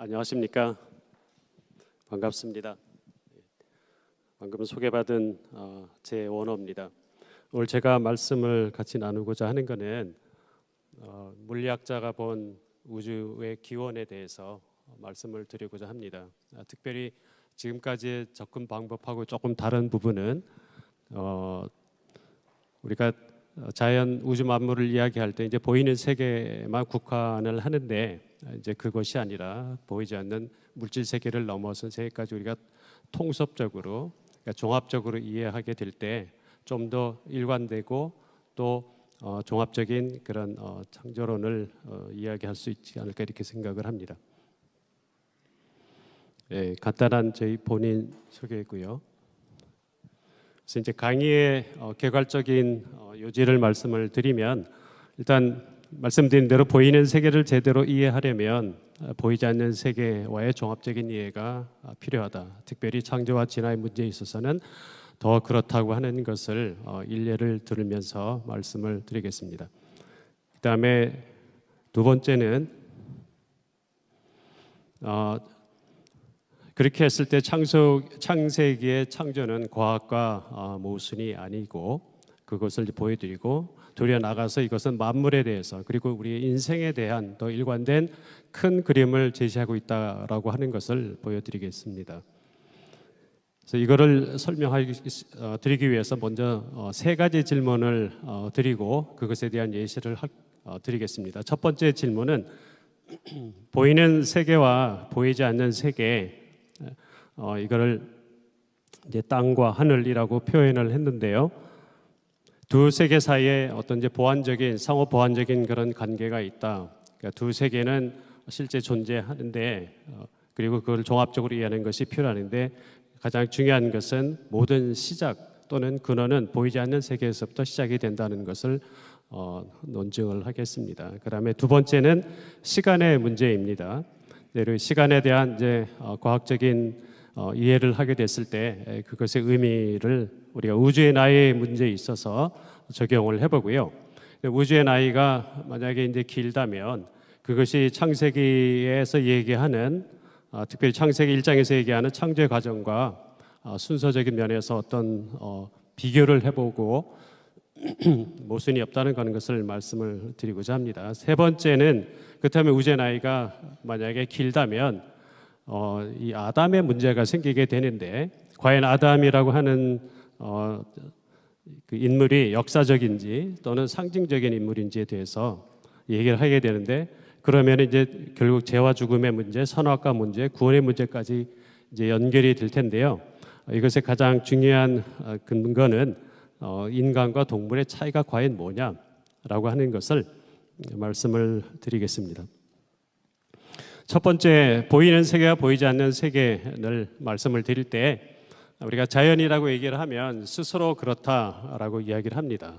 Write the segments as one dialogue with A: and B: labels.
A: 안녕하십니까. 반갑습니다. 방금 소개받은 제원호입니다. 오늘 제가 말씀을 같이 나누고자 하는 것은 물리학자가 본 우주의 기원에 대해서 말씀을 드리고자 합니다. 특별히 지금까지의 접근 방법하고 조금 다른 부분은 우리가 자연 우주 만물을 이야기할 때 이제 보이는 세계만 국한을 하는데 이제 그것이 아니라 보이지 않는 물질 세계를 넘어선 세계까지 우리가 통섭적으로, 그러니까 종합적으로 이해하게 될 때 좀 더 일관되고 또 종합적인 그런 창조론을 이야기할 수 있지 않을까 이렇게 생각을 합니다. 네, 간단한 저희 본인 소개고요. 그래서 이제 강의의 개괄적인 요지를 말씀을 드리면, 일단 말씀드린 대로 보이는 세계를 제대로 이해하려면 보이지 않는 세계와의 종합적인 이해가 필요하다. 특별히 창조와 진화의 문제에 있어서는 더 그렇다고 하는 것을 일례를 들으면서 말씀을 드리겠습니다. 그 다음에 두 번째는 그렇게 했을 때 창세기의 창조는 과학과 모순이 아니고 그것을 보여드리고, 도리어 나가서 이것은 만물에 대해서 그리고 우리의 인생에 대한 더 일관된 큰 그림을 제시하고 있다라고 하는 것을 보여드리겠습니다. 그래서 이거를 드리기 위해서 먼저 세 가지 질문을 드리고 그것에 대한 예시를 드리겠습니다. 첫 번째 질문은 보이는 세계와 보이지 않는 세계, 이거를 이제 땅과 하늘이라고 표현을 했는데요. 두 세계 사이에 어떤 이제 상호 보완적인 그런 관계가 있다. 그러니까 두 세계는 실제 존재하는데 그리고 그걸 종합적으로 이해하는 것이 필요한데, 가장 중요한 것은 모든 시작 또는 근원은 보이지 않는 세계에서부터 시작이 된다는 것을 논증을 하겠습니다. 그다음에 두 번째는 시간의 문제입니다. 시간에 대한 이제 과학적인 이해를 하게 됐을 때 그것의 의미를 우리가 우주의 나이의 문제에 있어서 적용을 해보고요. 우주의 나이가 만약에 이제 길다면 그것이 창세기에서 얘기하는 특별히 창세기 1장에서 얘기하는 창조의 과정과 순서적인 면에서 어떤 비교를 해보고 모순이 없다는 것을 말씀을 드리고자 합니다. 세 번째는 그렇다면 우주의 나이가 만약에 길다면 이 아담의 문제가 생기게 되는데, 과연 아담이라고 하는 그 인물이 역사적인지 또는 상징적인 인물인지에 대해서 얘기를 하게 되는데, 그러면 이제 결국 죄와 죽음의 문제, 선악과 문제, 구원의 문제까지 이제 연결이 될 텐데요. 이것의 가장 중요한 근거는 인간과 동물의 차이가 과연 뭐냐라고 하는 것을 말씀을 드리겠습니다. 첫 번째, 보이는 세계와 보이지 않는 세계를 말씀을 드릴 때 우리가 자연이라고 얘기를 하면 스스로 그렇다라고 이야기를 합니다.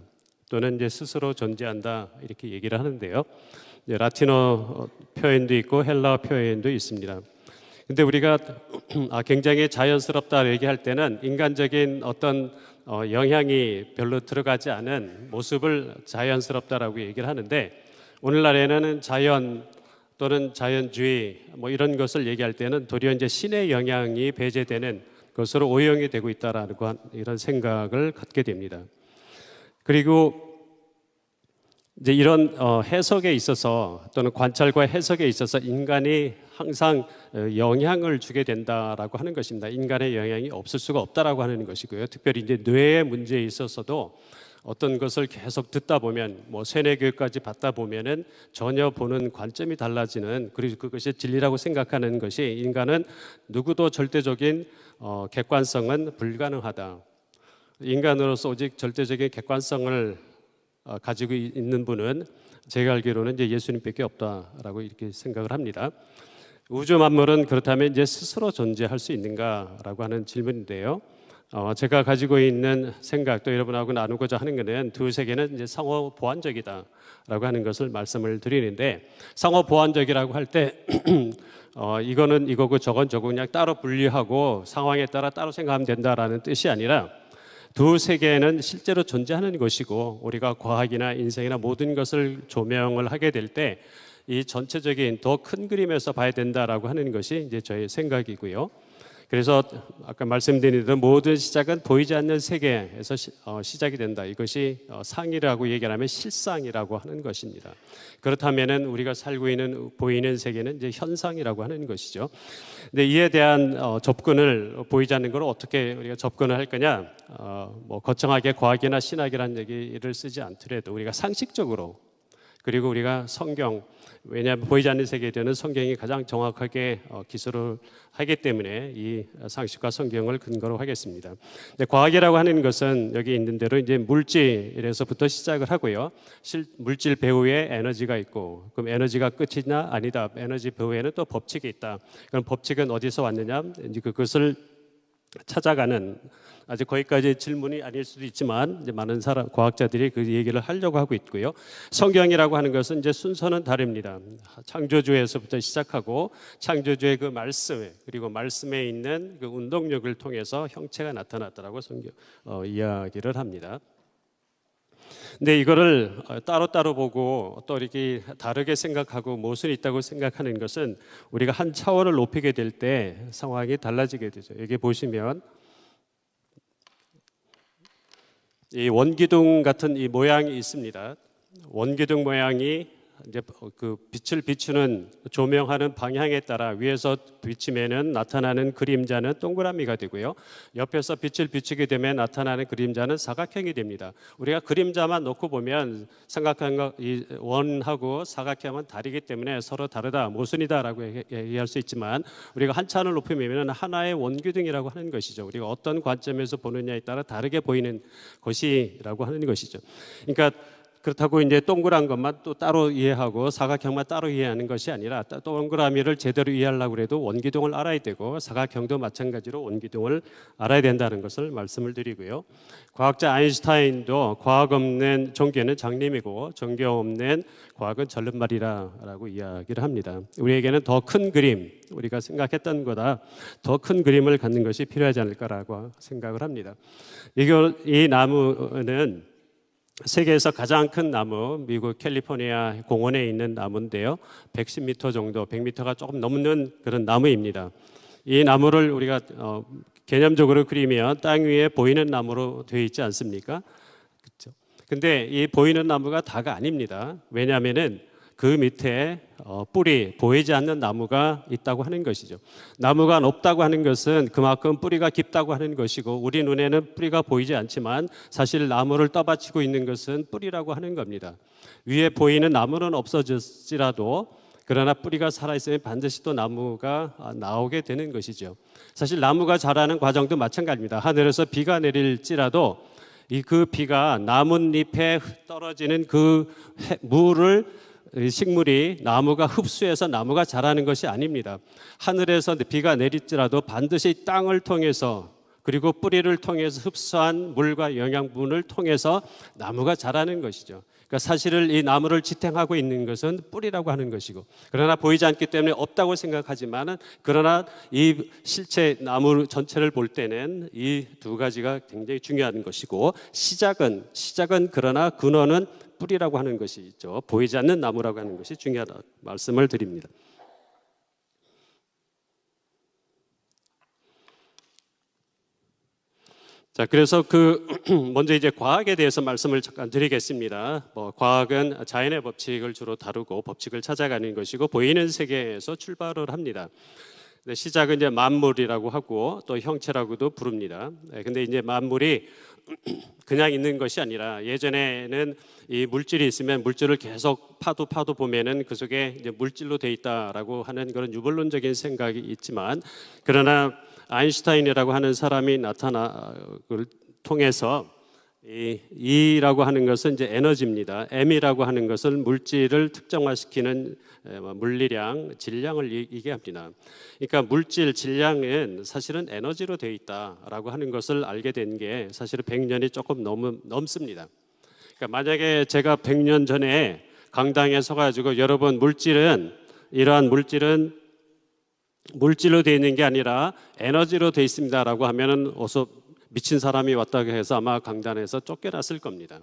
A: 또는 이제 스스로 존재한다 이렇게 얘기를 하는데요. 이제 라틴어 표현도 있고 헬라어 표현도 있습니다. 근데 우리가 굉장히 자연스럽다 얘기할 때는 인간적인 어떤 영향이 별로 들어가지 않은 모습을 자연스럽다라고 얘기를 하는데, 오늘날에는 자연 또는 자연주의 이런 것을 얘기할 때는 도리어 이제 신의 영향이 배제되는 것으로 오용이 되고 있다라는 이런 생각을 갖게 됩니다. 그리고 이제 이런 해석에 있어서 또는 관찰과 해석에 있어서 인간이 항상 영향을 주게 된다라고 하는 것입니다. 인간의 영향이 없을 수가 없다라고 하는 것이고요. 특별히 이제 뇌의 문제에 있어서도 어떤 것을 계속 듣다 보면 세뇌 교육까지 받다 보면은 전혀 보는 관점이 달라지는, 그리고 그것이 진리라고 생각하는 것이, 인간은 누구도 절대적인 객관성은 불가능하다. 인간으로서 오직 절대적인 객관성을 가지고 있는 분은 제가 알기로는 이제 예수님밖에 없다라고 이렇게 생각을 합니다. 우주 만물은 그렇다면 이제 스스로 존재할 수 있는가라고 하는 질문인데요. 제가 가지고 있는 생각, 또 여러분하고 나누고자 하는 것은 두 세계는 이제 상호 보완적이다라고 하는 것을 말씀을 드리는데, 상호 보완적이라고 할 때 이거는 이거고 저건 저거 그냥 따로 분리하고 상황에 따라 따로 생각하면 된다라는 뜻이 아니라, 두 세계는 실제로 존재하는 것이고 우리가 과학이나 인생이나 모든 것을 조명을 하게 될 때 이 전체적인 더 큰 그림에서 봐야 된다라고 하는 것이 이제 저의 생각이고요. 그래서 아까 말씀드린 대로 모든 시작은 보이지 않는 세계에서 시작이 된다. 이것이 상이라고 얘기하면 실상이라고 하는 것입니다. 그렇다면은 우리가 살고 있는 보이는 세계는 이제 현상이라고 하는 것이죠. 근데 이에 대한 접근을 보이지 않는 걸 어떻게 우리가 접근을 할 거냐? 뭐 거창하게 과학이나 신학이라는 얘기를 쓰지 않더라도 우리가 상식적으로, 그리고 우리가 성경, 왜냐하면 보이지 않는 세계에 대한 성경이 가장 정확하게 기술을 하기 때문에 이 상식과 성경을 근거로 하겠습니다. 과학이라고 하는 것은 여기 있는 대로 이제 물질에서부터 시작을 하고요. 물질 배후에 에너지가 있고, 그럼 에너지가 끝이냐? 아니다. 에너지 배후에는 또 법칙이 있다. 그럼 법칙은 어디서 왔느냐? 이제 그것을 찾아가는, 아직 거기까지 질문이 아닐 수도 있지만 이제 많은 과학자들이 그 얘기를 하려고 하고 있고요. 성경이라고 하는 것은 이제 순서는 다릅니다. 창조주에서부터 시작하고 창조주의 그 말씀, 그리고 말씀에 있는 그 운동력을 통해서 형체가 나타났다라고 성경 이야기를 합니다. 근데 이거를 따로따로 보고 또 이렇게 다르게 생각하고 모순이 있다고 생각하는 것은 우리가 한 차원을 높이게 될 때 상황이 달라지게 되죠. 여기 보시면 이 원기둥 같은 이 모양이 있습니다. 원기둥 모양이 이제 그 빛을 비추는 조명하는 방향에 따라 위에서 비치면은 나타나는 그림자는 동그라미가 되고요. 옆에서 빛을 비추게 되면 나타나는 그림자는 사각형이 됩니다. 우리가 그림자만 놓고 보면 삼각형과 이 원하고 사각형은 다르기 때문에 서로 다르다, 모순이다라고 얘기할 수 있지만 우리가 한 차원을 높이면 하나의 원기둥이라고 하는 것이죠. 우리가 어떤 관점에서 보느냐에 따라 다르게 보이는 것이라고 하는 것이죠. 그러니까 그렇다고 이제 동그란 것만 또 따로 이해하고 사각형만 따로 이해하는 것이 아니라 동그라미를 제대로 이해하려고 해도 원기둥을 알아야 되고 사각형도 마찬가지로 원기둥을 알아야 된다는 것을 말씀을 드리고요. 과학자 아인슈타인도 과학 없는 종교는 장님이고 종교 없는 과학은 절름말이라고 이야기를 합니다. 우리에게는 더 큰 그림, 우리가 생각했던 것보다 더 큰 그림을 갖는 것이 필요하지 않을까라고 생각을 합니다. 이 나무는 세계에서 가장 큰 나무, 미국 캘리포니아 공원에 있는 나무인데요. 110m 정도, 100m가 조금 넘는 그런 나무입니다. 이 나무를 우리가 개념적으로 그리면 땅 위에 보이는 나무로 되어 있지 않습니까? 그렇죠? 근데 이 보이는 나무가 다가 아닙니다. 왜냐하면은 그 밑에 뿌리, 보이지 않는 나무가 있다고 하는 것이죠. 나무가 높다고 하는 것은 그만큼 뿌리가 깊다고 하는 것이고, 우리 눈에는 뿌리가 보이지 않지만 사실 나무를 떠받치고 있는 것은 뿌리라고 하는 겁니다. 위에 보이는 나무는 없어질지라도 그러나 뿌리가 살아있으면 반드시 또 나무가 나오게 되는 것이죠. 사실 나무가 자라는 과정도 마찬가지입니다. 하늘에서 비가 내릴지라도 그 비가 나뭇잎에 떨어지는 그 물을 식물이 나무가 흡수해서 나무가 자라는 것이 아닙니다. 하늘에서 비가 내릴지라도 반드시 땅을 통해서 그리고 뿌리를 통해서 흡수한 물과 영양분을 통해서 나무가 자라는 것이죠. 그러니까 사실은 이 나무를 지탱하고 있는 것은 뿌리라고 하는 것이고, 그러나 보이지 않기 때문에 없다고 생각하지만은 그러나 이 실체 나무 전체를 볼 때는 이 두 가지가 굉장히 중요한 것이고, 시작은 그러나 근원은 뿌리라고 하는 것이 있죠. 보이지 않는 나무라고 하는 것이 중요하다 말씀을 드립니다. 자, 그래서 먼저 이제 과학에 대해서 말씀을 잠깐 드리겠습니다. 과학은 자연의 법칙을 주로 다루고 법칙을 찾아가는 것이고 보이는 세계에서 출발을 합니다. 시작은 이제 만물이라고 하고 또 형체라고도 부릅니다. 근데 이제 만물이 그냥 있는 것이 아니라, 예전에는 이 물질이 있으면 물질을 계속 파도 보면은 그 속에 이제 물질로 돼 있다라고 하는 그런 유불론적인 생각이 있지만, 그러나 아인슈타인이라고 하는 사람이 나타나를 통해서 E라고 하는 것은 이제 에너지입니다. M이라고 하는 것은 물질을 특정화시키는 물리량, 질량을 얘기합니다. 그러니까 물질, 질량은 사실은 에너지로 되어 있다라고 하는 것을 알게 된 게 사실은 100년이 조금 넘습니다. 그러니까 만약에 제가 100년 전에 강당에 서가지고 여러분 이러한 물질은 물질로 되어 있는 게 아니라 에너지로 되어 있습니다라고 하면은 어서 미친 사람이 왔다고 해서 아마 강단에서 쫓겨났을 겁니다.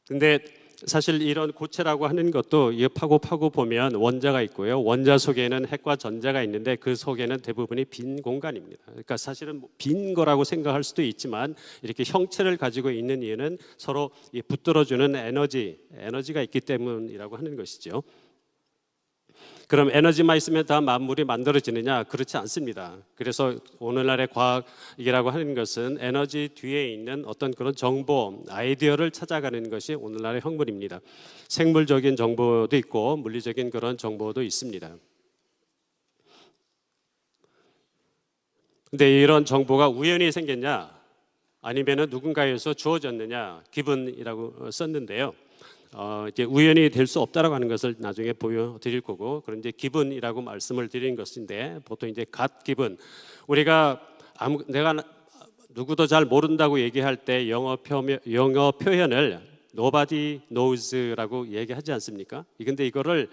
A: 근데 사실 이런 고체라고 하는 것도 이거 파고 보면 원자가 있고요. 원자 속에는 핵과 전자가 있는데 그 속에는 대부분이 빈 공간입니다. 그러니까 사실은 빈 거라고 생각할 수도 있지만 이렇게 형체를 가지고 있는 이유는 서로 붙들어주는 에너지가 있기 때문이라고 하는 것이죠. 그럼 에너지만 있으면 다 만물이 만들어지느냐? 그렇지 않습니다. 그래서 오늘날의 과학이라고 하는 것은 에너지 뒤에 있는 어떤 그런 정보, 아이디어를 찾아가는 것이 오늘날의 학문입니다. 생물적인 정보도 있고 물리적인 그런 정보도 있습니다. 근데 이런 정보가 우연히 생겼냐? 아니면 누군가에서 주어졌느냐? 기분이라고 썼는데요. 이제 우연히 될 수 없다라고 하는 것을 나중에 보여드릴 거고, 그런데 기분이라고 말씀을 드린 것인데 보통 이제 갓 기분, 우리가 내가 누구도 잘 모른다고 얘기할 때 영어 표현을 nobody knows라고 얘기하지 않습니까? 근데 이거를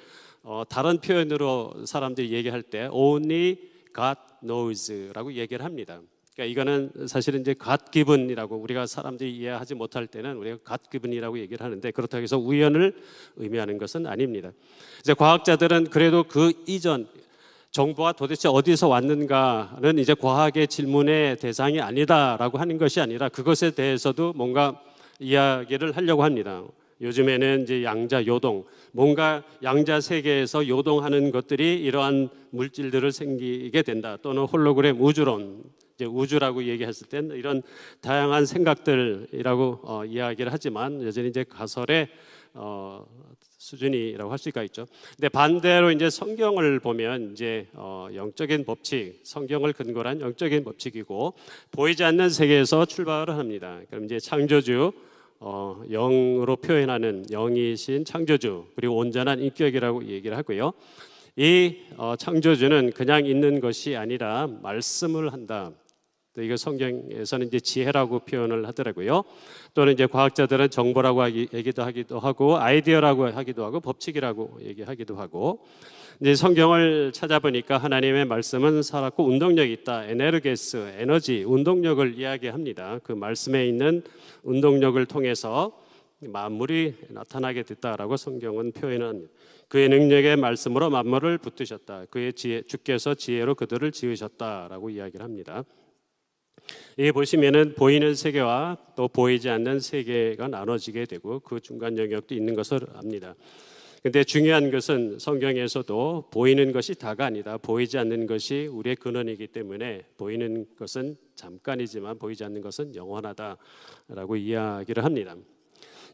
A: 다른 표현으로 사람들이 얘기할 때 only God knows라고 얘기를 합니다. 그러니까 이거는 사실은 이제 갓 기분이라고, 우리가 사람들이 이해하지 못할 때는 우리가 갓 기분이라고 얘기를 하는데, 그렇다고 해서 우연을 의미하는 것은 아닙니다. 이제 과학자들은 그래도 그 이전 정보가 도대체 어디서 왔는가는 이제 과학의 질문의 대상이 아니다라고 하는 것이 아니라 그것에 대해서도 뭔가 이야기를 하려고 합니다. 요즘에는 이제 양자 요동, 뭔가 양자 세계에서 요동하는 것들이 이러한 물질들을 생기게 된다, 또는 홀로그램 우주론, 이제 우주라고 얘기했을 때는 이런 다양한 생각들이라고 이야기를 하지만 여전히 이제 가설의 수준이라고 할 수가 있죠. 근데 반대로 이제 성경을 보면 이제 영적인 법칙, 성경을 근거로 한 영적인 법칙이고 보이지 않는 세계에서 출발을 합니다. 그럼 이제 창조주, 영으로 표현하는 영이신 창조주, 그리고 온전한 인격이라고 얘기를 하고요. 이 창조주는 그냥 있는 것이 아니라 말씀을 한다. 이거 성경에서는 이제 지혜라고 표현을 하더라고요. 또는 이제 과학자들은 정보라고 하기도 하고 아이디어라고 하기도 하고 법칙이라고 얘기하기도 하고, 이제 성경을 찾아보니까 하나님의 말씀은 살았고 운동력이 있다. 에네르게스, 에너지, 운동력을 이야기합니다. 그 말씀에 있는 운동력을 통해서 만물이 나타나게 됐다라고 성경은 표현합니다. 그의 능력의 말씀으로 만물을 붙드셨다. 그의 주께서 지혜로 그들을 지으셨다라고 이야기를 합니다. 여기 보시면은 보이는 세계와 또 보이지 않는 세계가 나눠지게 되고 그 중간 영역도 있는 것을 압니다. 근데 중요한 것은 성경에서도 보이는 것이 다가 아니다. 보이지 않는 것이 우리의 근원이기 때문에 보이는 것은 잠깐이지만 보이지 않는 것은 영원하다라고 이야기를 합니다.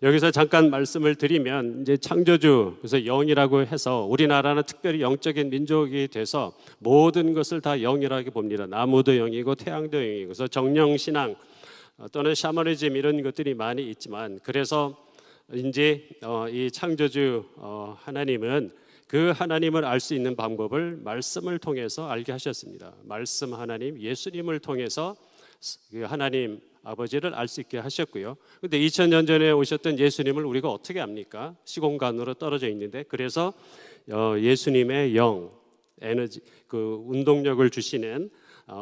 A: 여기서 잠깐 말씀을 드리면 이제 창조주, 그래서 영이라고 해서 우리나라는 특별히 영적인 민족이 돼서 모든 것을 다 영이라고 봅니다. 나무도 영이고 태양도 영이고, 그래서 정령신앙 또는 샤머니즘 이런 것들이 많이 있지만, 그래서 이제 이 창조주 하나님은 그 하나님을 알 수 있는 방법을 말씀을 통해서 알게 하셨습니다. 말씀 하나님, 예수님을 통해서 그 하나님 아버지를 알 수 있게 하셨고요. 그런데 2000년 전에 오셨던 예수님을 우리가 어떻게 압니까? 시공간으로 떨어져 있는데, 그래서 예수님의 영, 에너지, 그 운동력을 주시는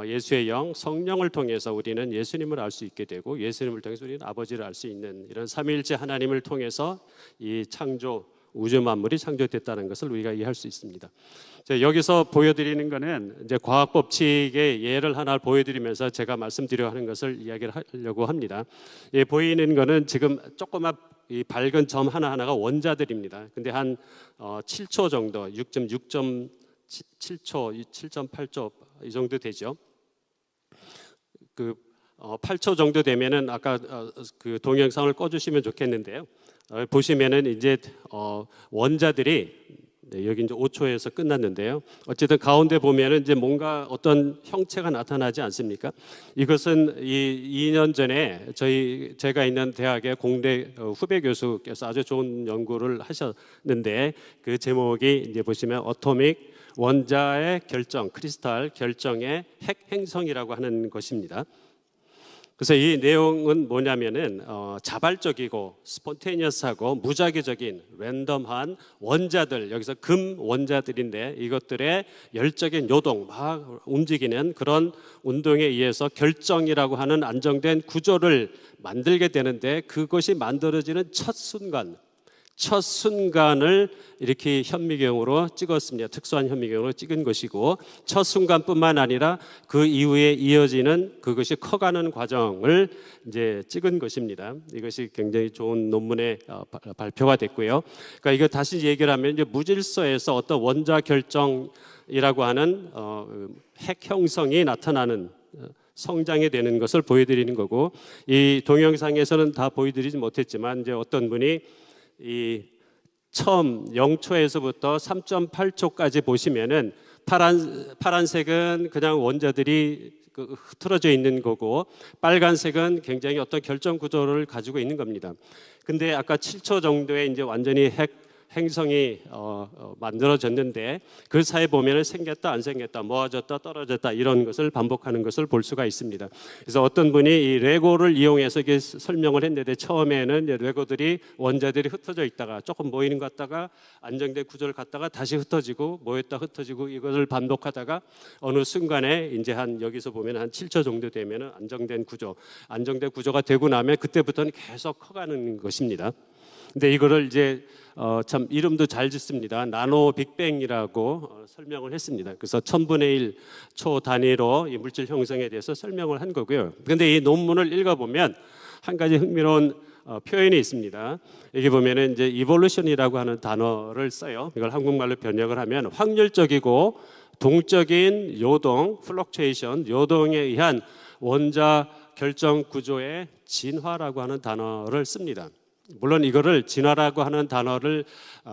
A: 예수의 영, 성령을 통해서 우리는 예수님을 알 수 있게 되고, 예수님을 통해서 우리는 아버지를 알 수 있는, 이런 삼위일체 하나님을 통해서 이 창조, 우주 만물이 창조됐다는 것을 우리가 이해할 수 있습니다. 여기서 보여드리는 것은 이제 과학 법칙의 예를 하나 보여드리면서 제가 말씀드려 하는 것을 이야기를 하려고 합니다. 예, 보이는 것은 지금 조그만 이 밝은 점 하나하나가 원자들입니다. 근데 한 7초 정도, 6.7초, 7.8초 이 정도 되죠. 그 8초 정도 되면은 아까 그 동영상을 꺼주시면 좋겠는데요. 보시면은 이제 원자들이, 네, 여기 이제 5초에서 끝났는데요. 어쨌든 가운데 보면은 이제 뭔가 어떤 형체가 나타나지 않습니까? 이것은 2년 전에 제가 있는 대학의 공대 후배 교수께서 아주 좋은 연구를 하셨는데, 그 제목이 이제 보시면 어토믹, 원자의 결정, 크리스탈 결정의 핵 행성이라고 하는 것입니다. 그래서 이 내용은 뭐냐면은 자발적이고 스폰테니어스하고 무작위적인 랜덤한 원자들, 여기서 금 원자들인데 이것들의 열적인 요동, 막 움직이는 그런 운동에 의해서 결정이라고 하는 안정된 구조를 만들게 되는데, 그것이 만들어지는 첫 순간, 첫 순간을 이렇게 현미경으로 찍었습니다. 특수한 현미경으로 찍은 것이고, 첫 순간뿐만 아니라 그 이후에 이어지는 그것이 커가는 과정을 이제 찍은 것입니다. 이것이 굉장히 좋은 논문에 발표가 됐고요. 그러니까 이거 다시 얘기를 하면 이제 무질서에서 어떤 원자 결정이라고 하는 핵 형성이 나타나는 성장이 되는 것을 보여드리는 거고, 이 동영상에서는 다 보여드리지 못했지만 이제 어떤 분이 이 처음 0초에서부터 3.8초까지 보시면은 파란색은 그냥 원자들이 흐트러져 있는 거고, 빨간색은 굉장히 어떤 결정 구조를 가지고 있는 겁니다. 근데 아까 7초 정도에 이제 완전히 핵 행성이 만들어졌는데, 그 사이에 보면은 생겼다 안 생겼다, 모아졌다 떨어졌다 이런 것을 반복하는 것을 볼 수가 있습니다. 그래서 어떤 분이 이 레고를 이용해서 이게 설명을 했는데, 처음에는 이제 레고들이 원자들이 흩어져 있다가 조금 모이는 것 같다가 안정된 구조를 갖다가 다시 흩어지고 모였다 흩어지고 이것을 반복하다가 어느 순간에 이제 한 여기서 보면 한 7초 정도 되면은 안정된 구조가 되고 나면 그때부터는 계속 커가는 것입니다. 근데 이거를 이제 참 이름도 잘 짓습니다. 나노 빅뱅이라고 설명을 했습니다. 그래서 1000분의 1초 단위로 이 물질 형성에 대해서 설명을 한 거고요. 그런데 이 논문을 읽어보면 한 가지 흥미로운 표현이 있습니다. 여기 보면은 이제 evolution이라고 하는 단어를 써요. 이걸 한국말로 번역을 하면 확률적이고 동적인 요동, fluctuation, 요동에 의한 원자 결정 구조의 진화라고 하는 단어를 씁니다. 물론 이거를 진화라고 하는 단어를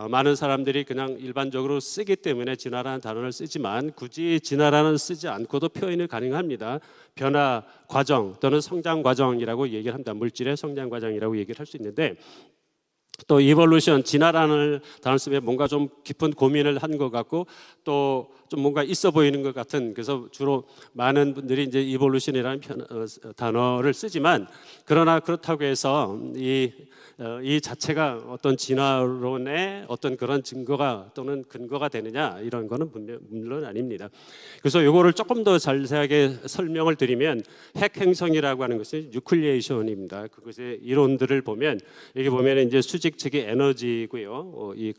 A: 많은 사람들이 그냥 일반적으로 쓰기 때문에 진화라는 단어를 쓰지만, 굳이 진화라는 쓰지 않고도 표현이 가능합니다. 변화 과정 또는 성장 과정이라고 얘기를 합니다. 물질의 성장 과정이라고 얘기를 할 수 있는데, 또 이볼루션, 진화라는 단어를 쓰면 뭔가 좀 깊은 고민을 한 것 같고 또 좀 뭔가 있어 보이는 것 같은, 그래서 주로 많은 분들이 이제 이볼루션이라는 단어를 쓰지만, 그러나 그렇다고 해서 이 자체가 어떤 진화론의 어떤 그런 증거가 또는 근거가 되느냐, 이런 거는 물론 아닙니다. 그래서 이거를 조금 더 자세하게 설명을 드리면, 핵 행성이라고 하는 것이 뉴클리에이션입니다. 그것의 이론들을 보면 여기 보면 이제 수직축이 에너지고요, 이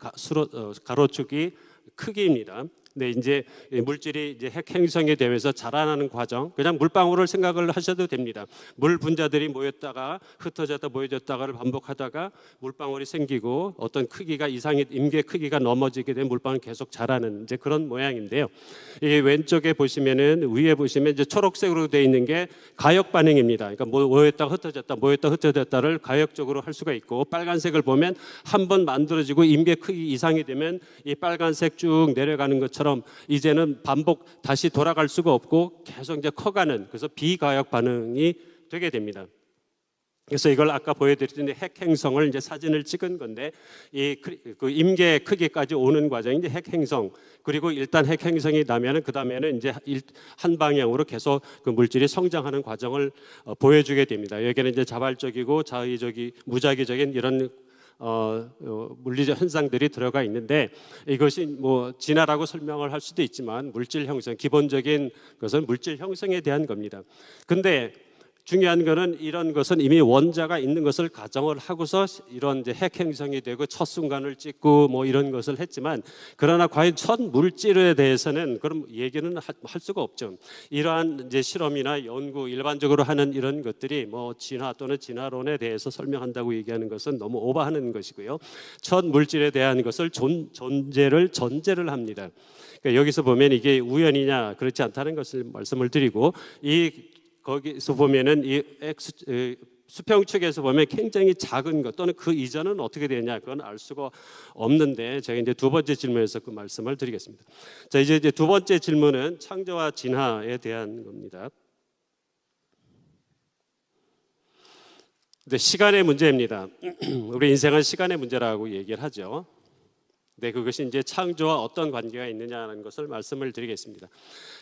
A: 가로축이 크기입니다. 네, 이제 물질이 이제 핵 행성이 되면서 자라나는 과정, 그냥 물방울을 생각을 하셔도 됩니다. 물 분자들이 모였다가 흩어졌다 모여졌다가를 반복하다가 물방울이 생기고 어떤 크기가 이상의 임계 크기가 넘어지게 되면 물방울이 계속 자라는 이제 그런 모양인데요. 이 왼쪽에 보시면은, 위에 보시면 이제 초록색으로 되어 있는 게 가역 반응입니다. 그러니까 모였다가 흩어졌다 모였다 흩어졌다를 가역적으로 할 수가 있고, 빨간색을 보면 한번 만들어지고 임계 크기 이상이 되면 이 빨간색 쭉 내려가는 것처럼 이제는 반복 다시 돌아갈 수가 없고 계속 이제 커가는, 그래서 비가역 반응이 되게 됩니다. 그래서 이걸 아까 보여드렸던 핵 행성을 이제 사진을 찍은 건데, 그 임계 크기까지 오는 과정이 이제 핵 행성, 그리고 일단 핵 행성이 나면은 그 다음에는 이제 한 방향으로 계속 그 물질이 성장하는 과정을 보여주게 됩니다. 여기는 이제 자발적이고 무작위적인 이런 물리적 현상들이 들어가 있는데, 이것이 뭐 진화라고 설명을 할 수도 있지만 물질 형성, 기본적인 것은 물질 형성에 대한 겁니다. 근데 중요한 것은 이런 것은 이미 원자가 있는 것을 가정을 하고서 이런 이제 핵 행성이 되고 첫 순간을 찍고 뭐 이런 것을 했지만, 그러나 과연 첫 물질에 대해서는 그럼 얘기는 할 수가 없죠. 이러한 이제 실험이나 연구, 일반적으로 하는 이런 것들이 뭐 진화 또는 진화론에 대해서 설명한다고 얘기하는 것은 너무 오버하는 것이고요. 첫 물질에 대한 것을 전제를 합니다. 그러니까 여기서 보면 이게 우연이냐 그렇지 않다는 것을 말씀을 드리고, 거기서 보면은 이 수평축에서 보면 굉장히 작은 것 또는 그 이전은 어떻게 되냐, 그건 알 수가 없는데, 제가 이제 두 번째 질문에서 그 말씀을 드리겠습니다. 자, 이제 두 번째 질문은 창조와 진화에 대한 겁니다. 근데 시간의 문제입니다. 우리 인생은 시간의 문제라고 얘기를 하죠. 네, 그것이 이제 창조와 어떤 관계가 있느냐는 것을 말씀을 드리겠습니다.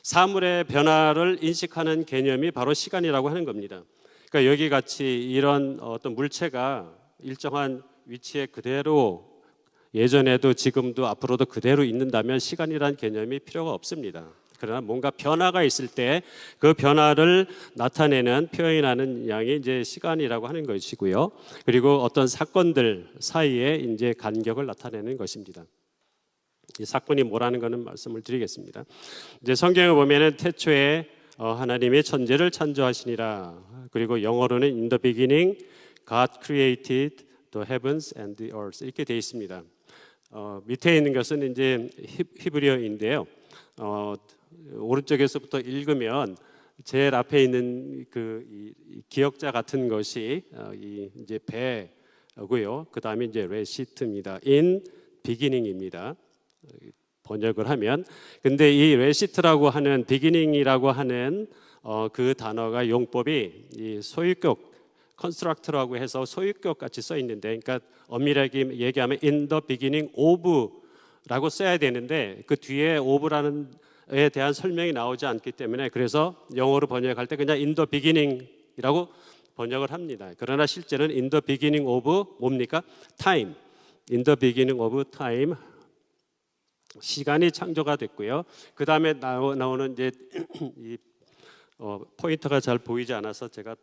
A: 사물의 변화를 인식하는 개념이 바로 시간이라고 하는 겁니다. 그러니까 여기 같이 이런 어떤 물체가 일정한 위치에 그대로, 예전에도 지금도 앞으로도 그대로 있는다면 시간이란 개념이 필요가 없습니다. 그러나 뭔가 변화가 있을 때 그 변화를 나타내는 표현하는 양이 이제 시간이라고 하는 것이고요. 그리고 어떤 사건들 사이에 이제 간격을 나타내는 것입니다. 이 사건이 뭐라는 것은 말씀을 드리겠습니다. 이제 성경에 보면은 태초에 하나님의 천지를 창조하시니라. 그리고 영어로는 in the beginning God created the heavens and the earth 이렇게 되어 있습니다. 밑에 있는 것은 이제 히브리어인데요. 오른쪽에서부터 읽으면 제일 앞에 있는 이 기역자 같은 것이 이제 배고요. 그 다음에 이제 레시트입니다. in beginning입니다. 번역을 하면, 근데 이 레시트라고 하는 beginning이라고 하는 그 단어가 용법이 이 소유격 construct라고 해서 소유격 같이 써 있는데, 그러니까 엄밀하게 얘기하면 in the beginning of라고 써야 되는데 그 뒤에 of라는 에 대한 설명이 나오지 않기 때문에 그래서 영어로 번역할 때 그냥 in the beginning이라고 번역을 합니다. 그러나 실제는 in the beginning of 뭡니까? time. in the beginning of time. 시간이 창조가 됐고요. 그 다음에 나오는 이제 이 포인터가 잘 보이지 않아서 제가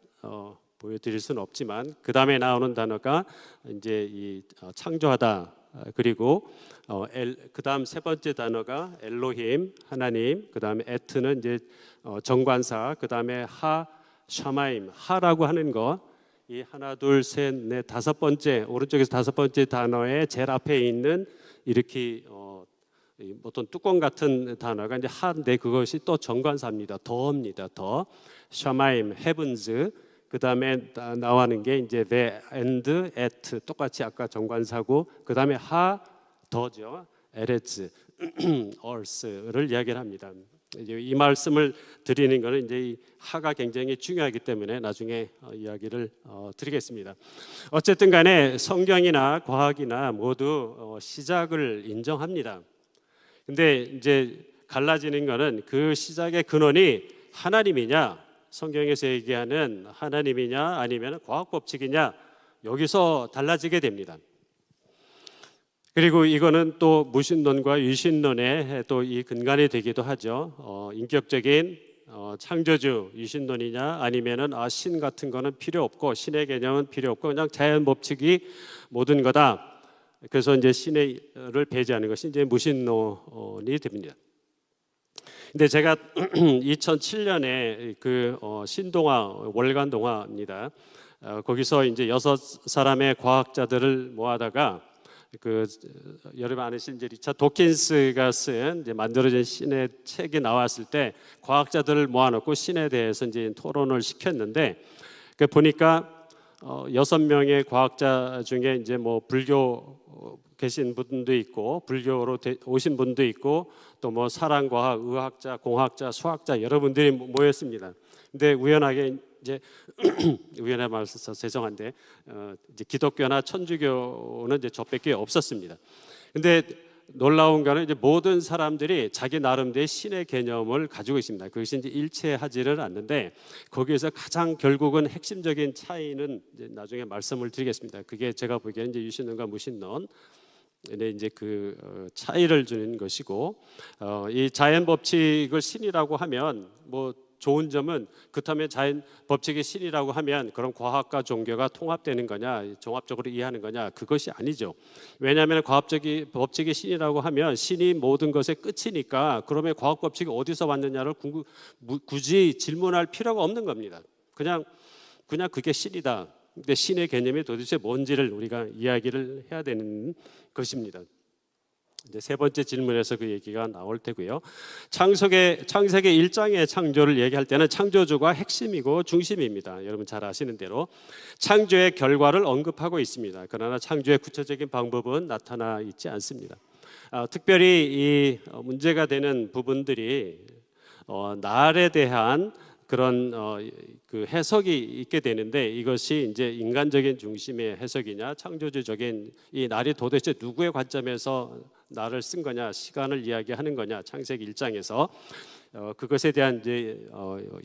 A: 보여드릴 수는 없지만 그 다음에 나오는 단어가 이제 이 창조하다. 그리고 그 다음 세 번째 단어가 엘로힘 하나님, 그 다음에 에트는 이제 정관사, 그 다음에 샤마임 하라고 하는 것, 이 하나 둘 셋 넷 다섯 번째 오른쪽에서 다섯 번째 단어의 제일 앞에 있는 이렇게 어떤 뚜껑 같은 단어가 이제 하인데 그것이 또 정관사입니다. 더입니다. 더 샤마임 헤븐즈. 그 다음에 나오는 게 이제 the and at 똑같이 아까 정관사고 그 다음에 더죠. 에레츠 earth를 이야기를 합니다. 이 말씀을 드리는 것은 이제 이 하가 굉장히 중요하기 때문에 나중에 이야기를 드리겠습니다. 어쨌든 간에 성경이나 과학이나 모두 시작을 인정합니다. 근데 이제 갈라지는 것은 그 시작의 근원이 하나님이냐, 성경에서 얘기하는 하나님이냐 아니면 과학 법칙이냐, 여기서 달라지게 됩니다. 그리고 이거는 또 무신론과 유신론의 또 이 근간이 되기도 하죠. 인격적인 창조주 유신론이냐 아니면은 신 같은 거는 필요 없고 신의 개념은 필요 없고 그냥 자연 법칙이 모든 거다. 그래서 이제 신을 배제하는 것이 이제 무신론이 됩니다. 근데 제가 2007년에 그 신동아 월간 동화입니다. 거기서 이제 6사람의 과학자들을 모아다가 그 여러분 아시는 이제 리차드 도킨스가 쓴 이제 만들어진 신의 책이 나왔을 때 과학자들을 모아놓고 신에 대해서 이제 토론을 시켰는데 그 보니까 6명의 과학자 중에 이제 뭐 불교 계신 분도 있고 불교로 오신 분도 있고 또 뭐 사랑과학, 의학자, 공학자, 수학자 여러분들이 모였습니다. 근데 우연하게 이제 우연한 말씀 죄송한데 이제 기독교나 천주교는 이제 저밖에 없었습니다. 근데 놀라운 거는 이제 모든 사람들이 자기 나름대로의 신의 개념을 가지고 있습니다. 그것이 이제 일치하지를 않는데 거기에서 가장 결국은 핵심적인 차이는 이제 나중에 말씀을 드리겠습니다. 그게 제가 보기에는 이제 유신론과 무신론 이제 그 차이를 주는 것이고 이 자연 법칙을 신이라고 하면 뭐 좋은 점은 그렇다면 자연 법칙이 신이라고 하면 그럼 과학과 종교가 통합되는 거냐 종합적으로 이해하는 거냐 그것이 아니죠. 왜냐하면 과학적인 법칙이 신이라고 하면 신이 모든 것의 끝이니까 그러면 과학 법칙이 어디서 왔느냐를 굳이 질문할 필요가 없는 겁니다. 그냥 그게 신이다. 근데 신의 개념이 도대체 뭔지를 우리가 이야기를 해야 되는 것입니다. 이제 세 번째 질문에서 그 얘기가 나올 테고요. 창세기 1장의 창조를 얘기할 때는 창조주가 핵심이고 중심입니다. 여러분 잘 아시는 대로 창조의 결과를 언급하고 있습니다. 그러나 창조의 구체적인 방법은 나타나 있지 않습니다. 특별히 이 문제가 되는 부분들이 날에 대한 그런 그 해석이 있게 되는데 이것이 이제 인간적인 중심의 해석이냐 창조주적인 이 날이 도대체 누구의 관점에서 날을 쓴 거냐 시간을 이야기하는 거냐 창세기 1장에서 그것에 대한 이제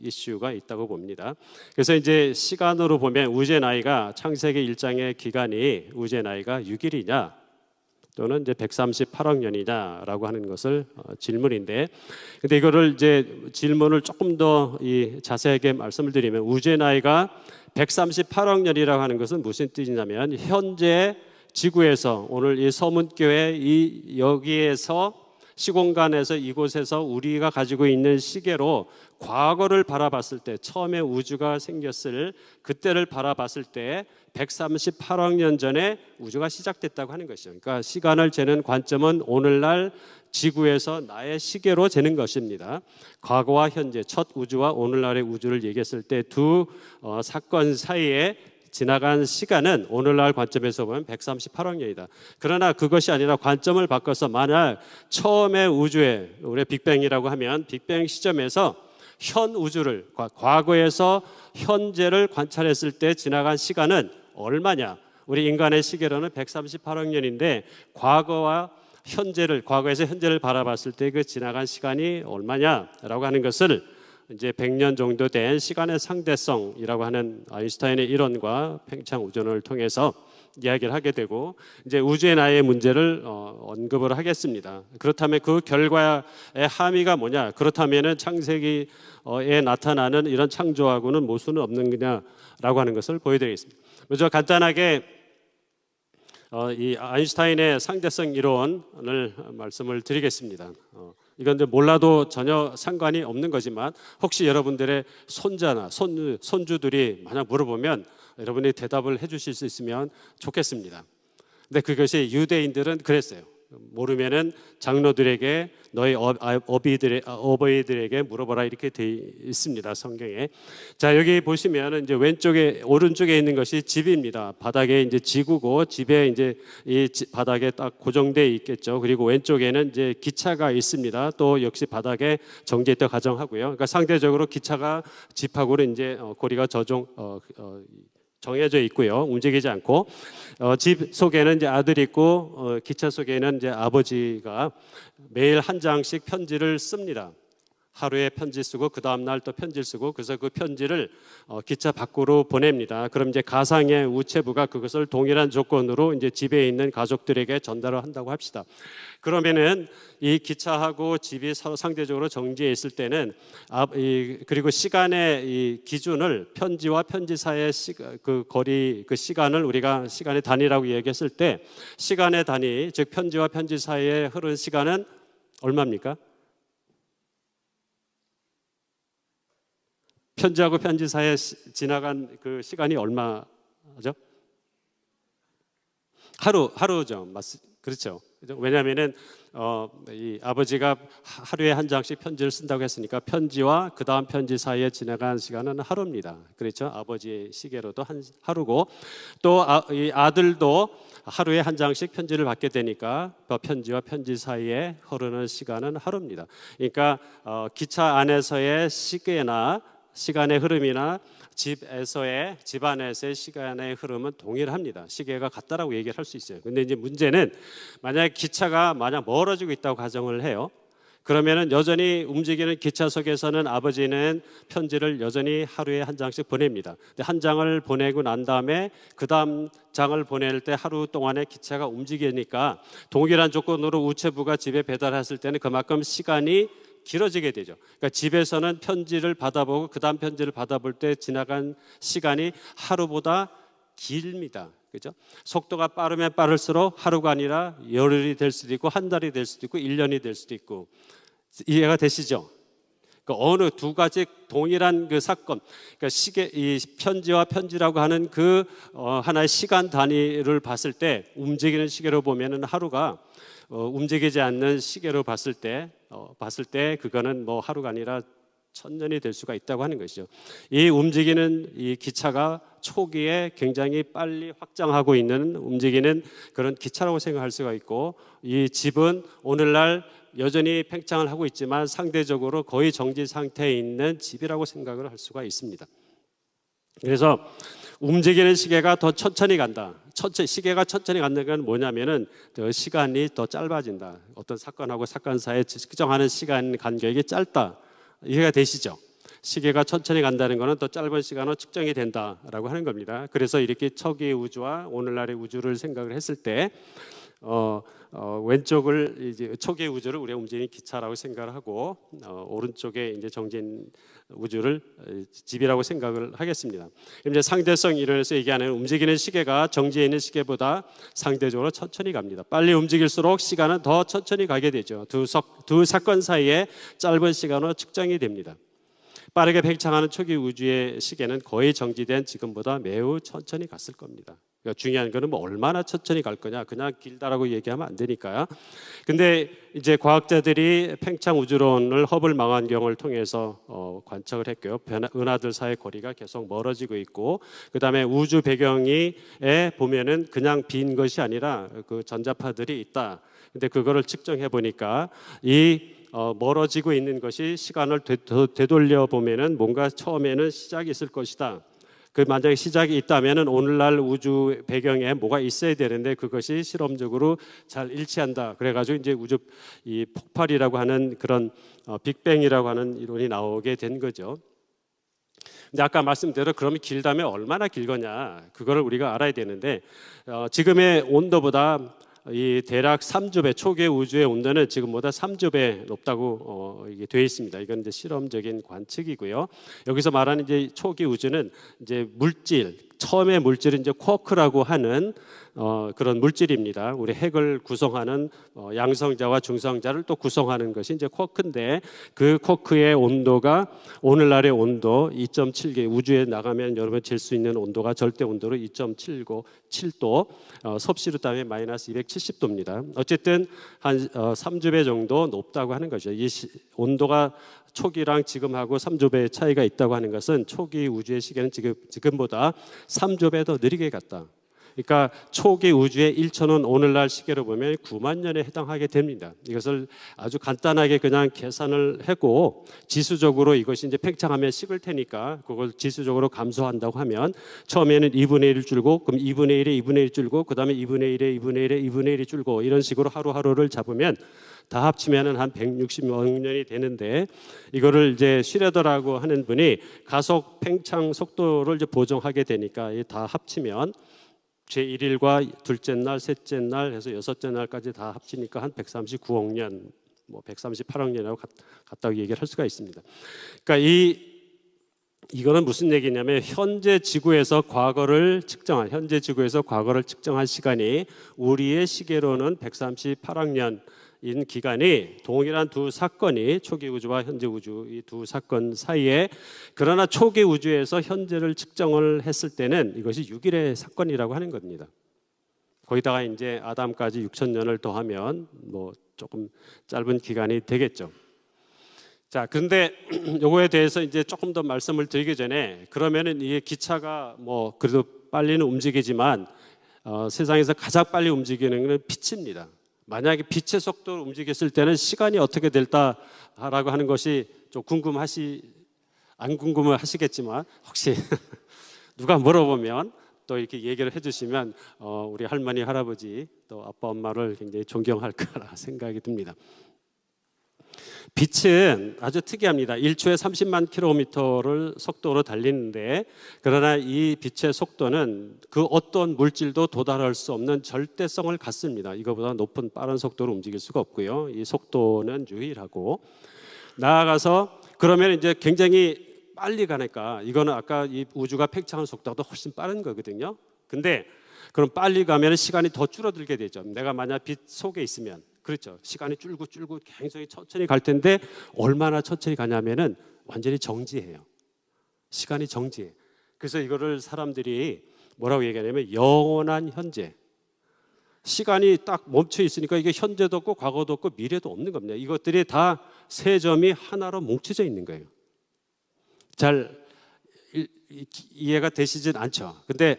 A: 이슈가 있다고 봅니다. 그래서 이제 시간으로 보면 우주의 나이가 창세기 1장의 기간이 우주의 나이가 6일이냐 또는 이제 138억 년이냐라고 하는 것을 질문인데, 근데 이거를 이제 질문을 조금 더 자세하게 말씀을 드리면, 우주의 나이가 138억 년이라고 하는 것은 무슨 뜻이냐면, 현재 지구에서, 오늘 이 서문교회 여기에서, 시공간에서, 이곳에서 우리가 가지고 있는 시계로 과거를 바라봤을 때, 처음에 우주가 생겼을 그때를 바라봤을 때 138억 년 전에 우주가 시작됐다고 하는 것이죠. 그러니까 시간을 재는 관점은 오늘날 지구에서 나의 시계로 재는 것입니다. 과거와 현재, 첫 우주와 오늘날의 우주를 얘기했을 때 두 사건 사이에 지나간 시간은 오늘날 관점에서 보면 138억 년이다. 그러나 그것이 아니라 관점을 바꿔서, 만약 처음에 우주에, 우리 빅뱅이라고 하면 빅뱅 시점에서 현 우주를, 과거에서 현재를 관찰했을 때 지나간 시간은 얼마냐? 우리 인간의 시계로는 138억 년인데, 과거에서 현재를 바라봤을 때 그 지나간 시간이 얼마냐라고 하는 것을 이제 100년 정도 된 시간의 상대성이라고 하는 아인슈타인의 이론과 팽창 우주론을 통해서 이야기를 하게 되고, 이제 우주의 나이의 문제를 언급을 하겠습니다. 그렇다면 그 결과의 함의가 뭐냐? 그렇다면은 창세기에 나타나는 이런 창조하고는 모순은 없는 거냐라고 하는 것을 보여드리겠습니다. 먼저 간단하게 이 아인슈타인의 상대성 이론을 말씀을 드리겠습니다. 이건 이제 몰라도 전혀 상관이 없는 거지만, 혹시 여러분들의 손자나 손주들이 만약 물어보면 여러분이 대답을 해주실 수 있으면 좋겠습니다. 근데 그것이 유대인들은 그랬어요. 모르면은 장로들에게, 너희 어버이들에게 물어보라, 이렇게 되어 있습니다, 성경에. 자, 여기 보시면 이제 오른쪽에 있는 것이 집입니다. 바닥에 이제 지구고, 집에 이제 이 바닥에 딱 고정되어 있겠죠. 그리고 왼쪽에는 이제 기차가 있습니다. 또 역시 바닥에 정제되어 가정하고요. 그러니까 상대적으로 기차가 집하고는 이제 고리가 정해져 있고요. 움직이지 않고, 집 속에는 이제 아들이 있고, 기차 속에는 이제 아버지가 매일 한 장씩 편지를 씁니다. 하루에 편지 쓰고, 그 다음 날 또 편지를 쓰고, 그래서 그 편지를 기차 밖으로 보냅니다. 그럼 이제 가상의 우체부가 그것을 동일한 조건으로 이제 집에 있는 가족들에게 전달을 한다고 합시다. 그러면은 이 기차하고 집이 서로 상대적으로 정지해 있을 때는, 그리고 시간의 이 기준을, 편지와 편지 사이의 그 거리, 그 시간을 우리가 시간의 단위라고 얘기했을 때, 시간의 단위, 즉 편지와 편지 사이에 흐른 시간은 얼마입니까? 편지하고 편지 사이에 지나간 그 시간이 얼마죠? 하루죠. 그렇죠. 왜냐하면은 이 아버지가 하루에 한 장씩 편지를 쓴다고 했으니까, 편지와 그 다음 편지 사이에 지나간 시간은 하루입니다. 그렇죠. 아버지의 시계로도 하루고, 또 이 아들도 하루에 한 장씩 편지를 받게 되니까 그 편지와 편지 사이에 흐르는 시간은 하루입니다. 그러니까 기차 안에서의 시간의 흐름이나 집 안에서의 시간의 흐름은 동일합니다. 시계가 같다라고 얘기를 할 수 있어요. 근데 이제 문제는, 만약에 기차가 멀어지고 있다고 가정을 해요. 그러면은 여전히 움직이는 기차 속에서는 아버지는 편지를 여전히 하루에 한 장씩 보냅니다. 근데 한 장을 보내고 난 다음에 그 다음 장을 보낼 때 하루 동안에 기차가 움직이니까, 동일한 조건으로 우체부가 집에 배달했을 때는 그만큼 시간이 길어지게 되죠. 그러니까 집에서는 편지를 받아보고 그 다음 편지를 받아볼 때 지나간 시간이 하루보다 길입니다. 그죠? 속도가 빠르면 빠를수록 하루가 아니라 열흘이 될 수도 있고, 한 달이 될 수도 있고, 1년이 될 수도 있고. 이해가 되시죠? 그러니까 어느 두 가지 동일한 그 사건, 그러니까 이 편지와 편지라고 하는 그 하나의 시간 단위를 봤을 때, 움직이는 시계로 보면은 하루가 움직이지 않는 시계로 봤을 때 그거는 뭐 하루가 아니라 1000년이 될 수가 있다고 하는 것이죠. 이 움직이는 이 기차가 초기에 굉장히 빨리 확장하고 있는 움직이는 그런 기차라고 생각할 수가 있고, 이 집은 오늘날 여전히 팽창을 하고 있지만 상대적으로 거의 정지 상태에 있는 집이라고 생각을 할 수가 있습니다. 그래서 움직이는 시계가 더 천천히 간다. 시계가 천천히 간다는 건 뭐냐면은 시간이 더 짧아진다. 어떤 사건하고 사건 사이에 측정하는 시간 간격이 짧다. 이해가 되시죠? 시계가 천천히 간다는 것은 더 짧은 시간으로 측정이 된다라고 하는 겁니다. 그래서 이렇게 초기 우주와 오늘날의 우주를 생각을 했을 때 왼쪽을 이제 초기 우주를 우리가 움직이는 기차라고 생각을 하고 오른쪽에 이제 정진 우주를 집이라고 생각을 하겠습니다. 이제 상대성 이론에서 얘기하는 움직이는 시계가 정지해 있는 시계보다 상대적으로 천천히 갑니다. 빨리 움직일수록 시간은 더 천천히 가게 되죠. 두 사건 사이에 짧은 시간으로 측정이 됩니다. 빠르게 팽창하는 초기 우주의 시계는 거의 정지된 지금보다 매우 천천히 갔을 겁니다. 그러니까 중요한 거는 뭐 얼마나 천천히 갈 거냐, 그냥 길다라고 얘기하면 안 되니까요. 근데 이제 과학자들이 팽창 우주론을 허블 망원경을 통해서 관측을 했고요. 은하들 사이의 거리가 계속 멀어지고 있고, 그 다음에 우주 배경에 보면은 그냥 빈 것이 아니라 그 전자파들이 있다. 근데 그거를 측정해 보니까 멀어지고 있는 것이 시간을 되돌려 보면은 뭔가 처음에는 시작이 있을 것이다. 그 만약에 시작이 있다면은 오늘날 우주 배경에 뭐가 있어야 되는데 그것이 실험적으로 잘 일치한다. 그래가지고 이제 우주 이 폭발이라고 하는 그런 빅뱅이라고 하는 이론이 나오게 된 거죠. 근데 아까 말씀대로 그러면 길다면 얼마나 길거냐 그거를 우리가 알아야 되는데 지금의 온도보다 이 대략 3조 초기 우주의 온도는 지금보다 3조 높다고 이게 되어 있습니다. 이건 이제 실험적인 관측이고요. 여기서 말하는 이제 초기 우주는 이제 물질, 처음에 물질은 이제 쿼크라고 하는 그런 물질입니다. 우리 핵을 구성하는 양성자와 중성자를 또 구성하는 것이 이제 쿼크인데 그 쿼크의 온도가 오늘날의 온도 2.7개 우주에 나가면 여러분 잴 수 있는 온도가 절대 온도로 2.7도 섭씨로 따면 마이너스 270도입니다. 어쨌든 한 3조 정도 높다고 하는 거죠. 이 온도가 초기랑 지금하고 3조 차이가 있다고 하는 것은 초기 우주의 시계는 지금보다 3조 더 느리게 갔다. 그러니까 초기 우주의 1초는 오늘날 시계로 보면 9만 년에 해당하게 됩니다. 이것을 아주 간단하게 그냥 계산을 하고 지수적으로 이것이 이제 팽창하면 식을 테니까 그걸 지수적으로 감소한다고 하면 처음에는 2분의 1을 줄고 그럼 2분의 1에 2분의 1 줄고 그 다음에 2분의 1에 2분의 1에 2분의 1이 줄고 이런 식으로 하루하루를 잡으면 다 합치면은 한 160억 년이 되는데 이거를 이제 슈레더라고 하는 분이 가속 팽창 속도를 이제 보정하게 되니까 다 합치면 제1일과 둘째 날, 셋째 날 해서 여섯째 날까지 다 합치니까 한 139억 년, 뭐 138억 년이라고 같다고 얘기를 할 수가 있습니다. 그러니까 이거는 무슨 얘기냐면 현재 지구에서 과거를 측정한 시간이 우리의 시계로는 138억 년인 기간이 동일한 두 사건이 초기 우주와 현재 우주 이 두 사건 사이에 그러나 초기 우주에서 현재를 측정을 했을 때는 이것이 6일의 사건이라고 하는 겁니다. 거기다가 이제 아담까지 6,000년을 더하면 뭐 조금 짧은 기간이 되겠죠. 자, 그런데 요거에 대해서 이제 조금 더 말씀을 드리기 전에 그러면은 이게 기차가 뭐 그래도 빨리는 움직이지만 세상에서 가장 빨리 움직이는 건 빛입니다. 만약에 빛의 속도로 움직였을 때는 시간이 어떻게 될까라고 하는 것이 좀 안 궁금하시겠지만 혹시 누가 물어보면 또 이렇게 얘기를 해주시면 우리 할머니, 할아버지 또 아빠, 엄마를 굉장히 존경할 거라 생각이 듭니다. 빛은 아주 특이합니다. 1초에 30만 킬로미터를 속도로 달리는데 그러나 이 빛의 속도는 그 어떤 물질도 도달할 수 없는 절대성을 갖습니다. 이거보다 높은 빠른 속도로 움직일 수가 없고요. 이 속도는 유일하고 나아가서 그러면 이제 굉장히 빨리 가니까 이거는 아까 이 우주가 팽창하는 속도보다 훨씬 빠른 거거든요. 근데 그럼 빨리 가면 시간이 더 줄어들게 되죠. 내가 만약 빛 속에 있으면 그렇죠. 시간이 줄고 굉장히 천천히 갈 텐데 얼마나 천천히 가냐면은 완전히 정지해요. 시간이 정지해. 그래서 이거를 사람들이 뭐라고 얘기하냐면 영원한 현재. 시간이 딱 멈춰 있으니까 이게 현재도 없고 과거도 없고 미래도 없는 겁니다. 이것들이 다 세 점이 하나로 뭉쳐져 있는 거예요. 잘 이해가 되시진 않죠. 근데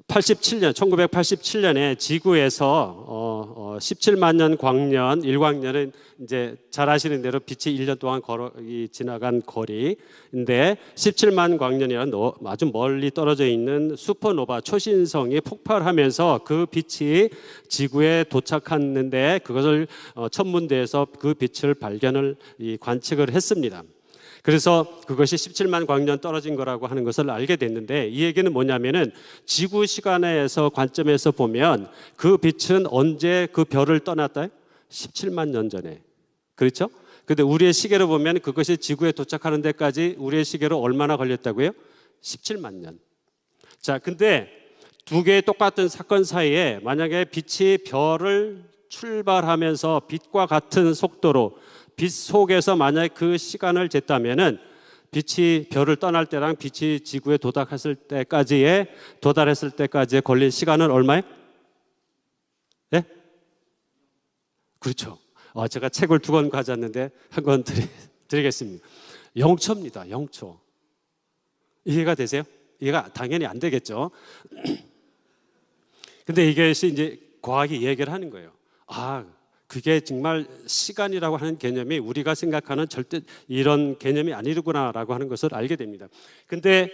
A: 1987년에 지구에서 17만 년 광년, 일광년은 이제 잘 아시는 대로 빛이 1년 동안 지나간 거리인데 17만 광년이라는 아주 멀리 떨어져 있는 슈퍼노바 초신성이 폭발하면서 그 빛이 지구에 도착했는데 그것을 천문대에서 그 빛을 관측을 했습니다. 그래서 그것이 17만 광년 떨어진 거라고 하는 것을 알게 됐는데, 이 얘기는 뭐냐면은 지구 시간에서 관점에서 보면 그 빛은 언제 그 별을 떠났다? 17만 년 전에. 그렇죠? 근데 우리의 시계로 보면 그것이 지구에 도착하는 데까지 우리의 시계로 얼마나 걸렸다고요? 17만 년. 자, 근데 두 개의 똑같은 사건 사이에 만약에 빛이 별을 출발하면서 빛과 같은 속도로 빛 속에서 만약에 그 시간을 쟀다면은 빛이 별을 떠날 때랑 빛이 지구에 도달했을 때까지의 걸린 시간은 얼마예요? 네? 그렇죠. 제가 책을 2권 가졌는데 한 권 드리겠습니다. 0초입니다. 0초. 이해가 되세요? 이해가 당연히 안 되겠죠. 근데 이것이 이제 과학이 얘기를 하는 거예요. 그게 정말 시간이라고 하는 개념이 우리가 생각하는 절대 이런 개념이 아니구나라고 하는 것을 알게 됩니다. 근데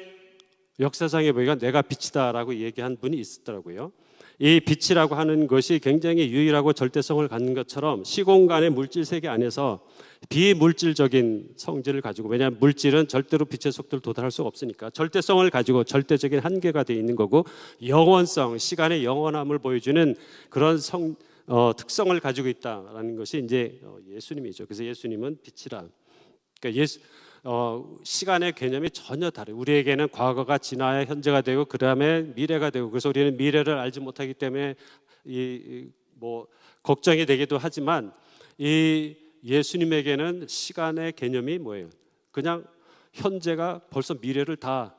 A: 역사상에 보니까 내가 빛이다라고 얘기한 분이 있었더라고요. 이 빛이라고 하는 것이 굉장히 유일하고 절대성을 갖는 것처럼 시공간의 물질 세계 안에서 비물질적인 성질을 가지고, 왜냐하면 물질은 절대로 빛의 속도를 도달할 수가 없으니까 절대성을 가지고 절대적인 한계가 되어 있는 거고, 영원성, 시간의 영원함을 보여주는 그런 특성을 가지고 있다라는 것이 이제 예수님이죠. 그래서 예수님은 빛이라. 그러니까 시간의 개념이 전혀 다르요. 우리에게는 과거가 지나야 현재가 되고 그 다음에 미래가 되고, 그래서 우리는 미래를 알지 못하기 때문에 걱정이 되기도 하지만, 이 예수님에게는 시간의 개념이 뭐예요? 그냥 현재가 벌써 미래를 다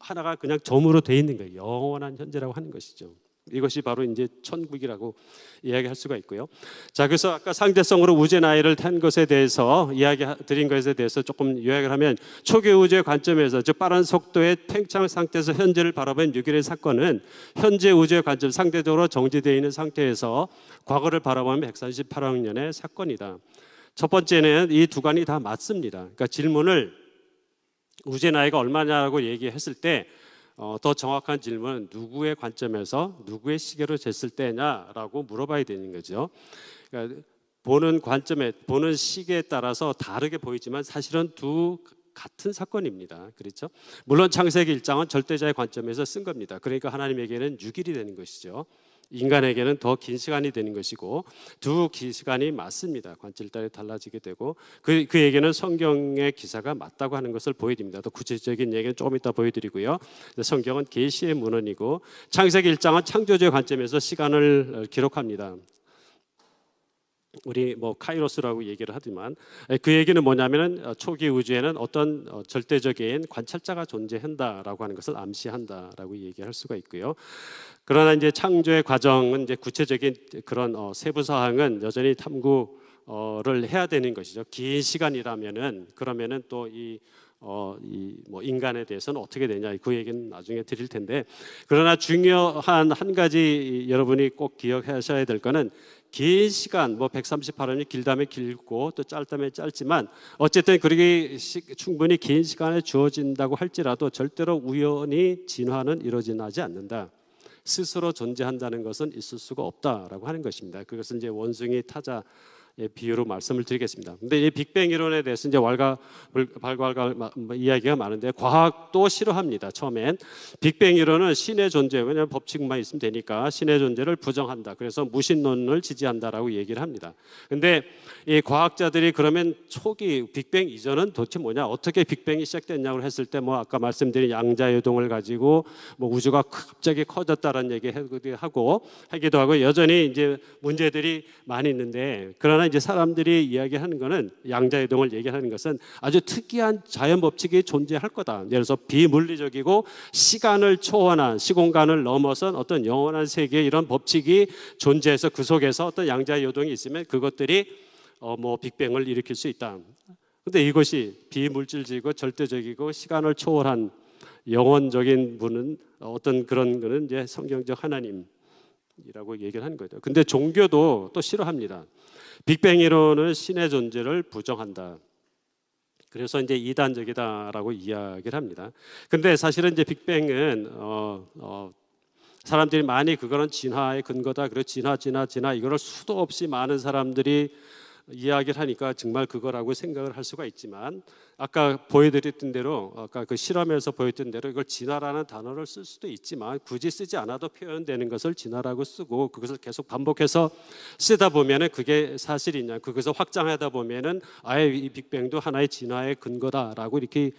A: 하나가 그냥 점으로 돼 있는 거예요. 영원한 현재라고 하는 것이죠. 이것이 바로 이제 천국이라고 이야기할 수가 있고요. 자, 그래서 아까 상대성으로 우주의 나이를 탄 것에 대해서 이야기 드린 것에 대해서 조금 요약을 하면, 초기 우주의 관점에서, 즉 빠른 속도의 팽창 상태에서 현재를 바라본 6일의 사건은 현재 우주의 관점, 상대적으로 정지되어 있는 상태에서 과거를 바라보면 138억 년의 사건이다. 첫 번째는 이 두 관이 다 맞습니다. 그러니까 질문을 우주의 나이가 얼마냐고 얘기했을 때 더 정확한 질문은 누구의 관점에서 누구의 시계로 쟀을 때냐라고 물어봐야 되는 거죠. 그러니까 보는 관점에, 보는 시계에 따라서 다르게 보이지만 사실은 두 같은 사건입니다. 그렇죠? 물론 창세기 1장은 절대자의 관점에서 쓴 겁니다. 그러니까 하나님에게는 6일이 되는 것이죠. 인간에게는 더 긴 시간이 되는 것이고, 두 시간이 맞습니다. 관점에 따라 달라지게 되고, 그 얘기는 성경의 기사가 맞다고 하는 것을 보여드립니다. 더 구체적인 얘기는 조금 이따 보여드리고요. 성경은 계시의 문헌이고, 창세기 1장은 창조주의 관점에서 시간을 기록합니다. 우리 카이로스라고 얘기를 하지만, 그 얘기는 뭐냐면은 초기 우주에는 어떤 절대적인 관찰자가 존재한다라고 하는 것을 암시한다라고 얘기할 수가 있고요. 그러나 이제 창조의 과정은 이제 구체적인 그런 세부 사항은 여전히 탐구를 해야 되는 것이죠. 긴 시간이라면은, 그러면은 또 인간에 대해서는 어떻게 되냐, 그 얘기는 나중에 드릴 텐데, 그러나 중요한 한 가지 여러분이 꼭 기억하셔야 될 거는, 긴 시간, 138원이 길다면 길고 또 짧다면 짧지만, 어쨌든 그렇게 충분히 긴 시간에 주어진다고 할지라도 절대로 우연히 진화는 이루어지지 않는다. 스스로 존재한다는 것은 있을 수가 없다라고 하는 것입니다. 그것은 이제 원숭이 타자 비유로 말씀을 드리겠습니다. 근데 이 빅뱅 이론에 대해서 이제 발괄 이야기가 많은데, 과학도 싫어합니다. 처음엔 빅뱅 이론은 신의 존재, 왜냐하면 법칙만 있으면 되니까 신의 존재를 부정한다. 그래서 무신론을 지지한다라고 얘기를 합니다. 근데 이 과학자들이 그러면 초기 빅뱅 이전은 도대체 뭐냐, 어떻게 빅뱅이 시작됐냐고 했을 때, 아까 말씀드린 양자요동을 가지고 우주가 갑자기 커졌다라는 얘기하기도 하고 여전히 이제 문제들이 많이 있는데, 그러나 이제 사람들이 이야기하는 것은, 양자이동을 얘기하는 것은 아주 특이한 자연 법칙이 존재할 거다. 예를 들어서 비물리적이고 시간을 초월한, 시공간을 넘어선 어떤 영원한 세계의 이런 법칙이 존재해서 그 속에서 어떤 양자요동이 있으면 그것들이 빅뱅을 일으킬 수 있다. 근데 이것이 비물질적이고 절대적이고 시간을 초월한 영원적인 분은 어떤 그런 거는 이제 성경적 하나님이라고 얘기를 하는 거죠. 근데 종교도 또 싫어합니다. 빅뱅 이론은 신의 존재를 부정한다. 그래서 이제 이단적이다라고 이야기를 합니다. 근데 사실은 이제 빅뱅은 사람들이 많이 그거는 진화의 근거다, 그리고 진화 이거를 수도 없이 많은 사람들이 이야기를 하니까 정말 그거라고 생각을 할 수가 있지만 아까 보여드렸던 대로 아까 그 실험에서 보였던 대로 이걸 진화라는 단어를 쓸 수도 있지만 굳이 쓰지 않아도 표현되는 것을 진화라고 쓰고 그것을 계속 반복해서 쓰다 보면은 그게 사실이냐 그것을 확장하다 보면은 아예 이 빅뱅도 하나의 진화의 근거다라고 이렇게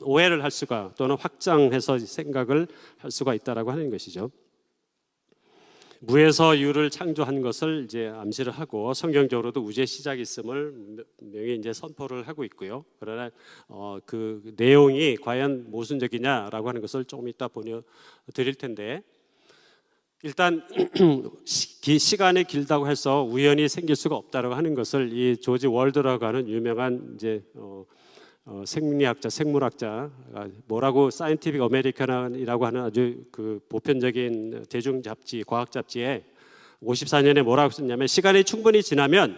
A: 오해를 할 수가 또는 확장해서 생각을 할 수가 있다라고 하는 것이죠. 무에서 유를 창조한 것을 이제 암시를 하고 성경적으로도 우주의 시작이 있음을 분명히 이제 선포를 하고 있고요. 그러나 그 내용이 과연 모순적이냐라고 하는 것을 조금 이따 보여드릴 텐데 일단 시간이 길다고 해서 우연히 생길 수가 없다라고 하는 것을 이 조지 월드라고 하는 유명한 이제 생리학자, 생물학자 뭐라고 사이언티픽 어메리칸이라고 하는 아주 그 보편적인 대중 잡지, 과학 잡지에 54년에 뭐라고 썼냐면 시간이 충분히 지나면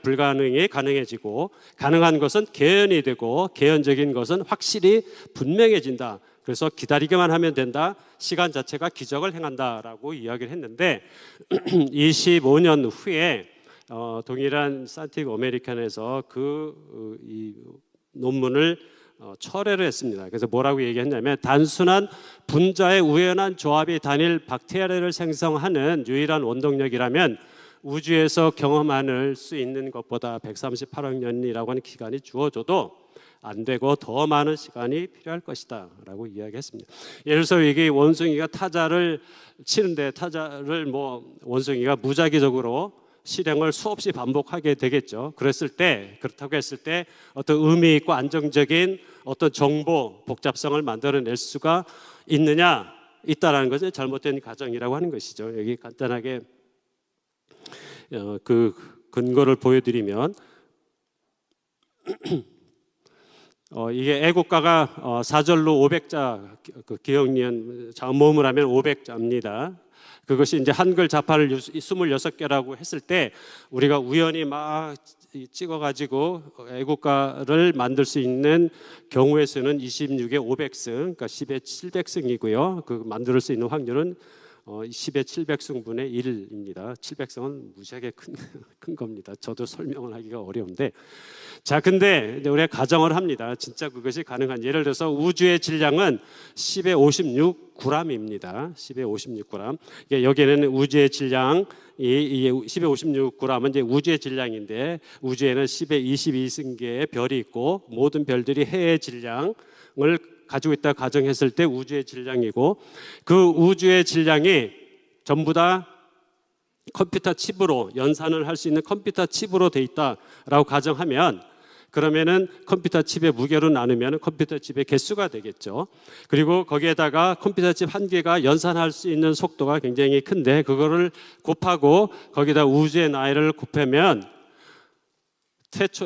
A: 불가능이 가능해지고 가능한 것은 개연이 되고 개연적인 것은 확실히 분명해진다. 그래서 기다리기만 하면 된다. 시간 자체가 기적을 행한다라고 이야기를 했는데 25년 후에 동일한 사이언티픽 어메리칸에서 이 논문을 철회를 했습니다. 그래서 뭐라고 얘기했냐면 단순한 분자의 우연한 조합이 단일 박테리아를 생성하는 유일한 원동력이라면 우주에서 경험할 수 있는 것보다 138억 년이라고 하는 기간이 주어져도 안 되고 더 많은 시간이 필요할 것이다 라고 이야기했습니다. 예를 들어서 이게 원숭이가 타자를 치는데 타자를 원숭이가 무작위적으로 실행을 수없이 반복하게 되겠죠. 그렇다고 했을 때 어떤 의미 있고 안정적인 어떤 정보 복잡성을 만들어낼 수가 있다라는 것은 잘못된 가정이라고 하는 것이죠. 여기 간단하게 그 근거를 보여드리면 이게 애국가가 4절로 500자 그 기억니은 모음을 하면 500자입니다. 그것이 이제 한글 자파를 26개라고 했을 때 우리가 우연히 막 찍어가지고 애국가를 만들 수 있는 경우의 수는 26의 500승, 그러니까 10의 700승이고요. 그 만들 수 있는 확률은 10의 700승분의 1입니다. 700승은 무지하게 큰 겁니다. 저도 설명을 하기가 어려운데 자, 근데 우리가 가정을 합니다. 진짜 그것이 가능한 예를 들어서 우주의 질량은 10의 56g입니다. 10의 56g. 여기에는 우주의 질량 이 10의 56g은 이제 우주의 질량인데 우주에는 10의 22승계의 별이 있고 모든 별들이 해의 질량을 가지고 있다 가정했을 때 우주의 질량이고 그 우주의 질량이 전부 다 컴퓨터 칩으로 연산을 할 수 있는 컴퓨터 칩으로 돼 있다라고 가정하면 그러면은 컴퓨터 칩의 무게로 나누면 컴퓨터 칩의 개수가 되겠죠. 그리고 거기에다가 컴퓨터 칩 한 개가 연산할 수 있는 속도가 굉장히 큰데 그거를 곱하고 거기다 우주의 나이를 곱하면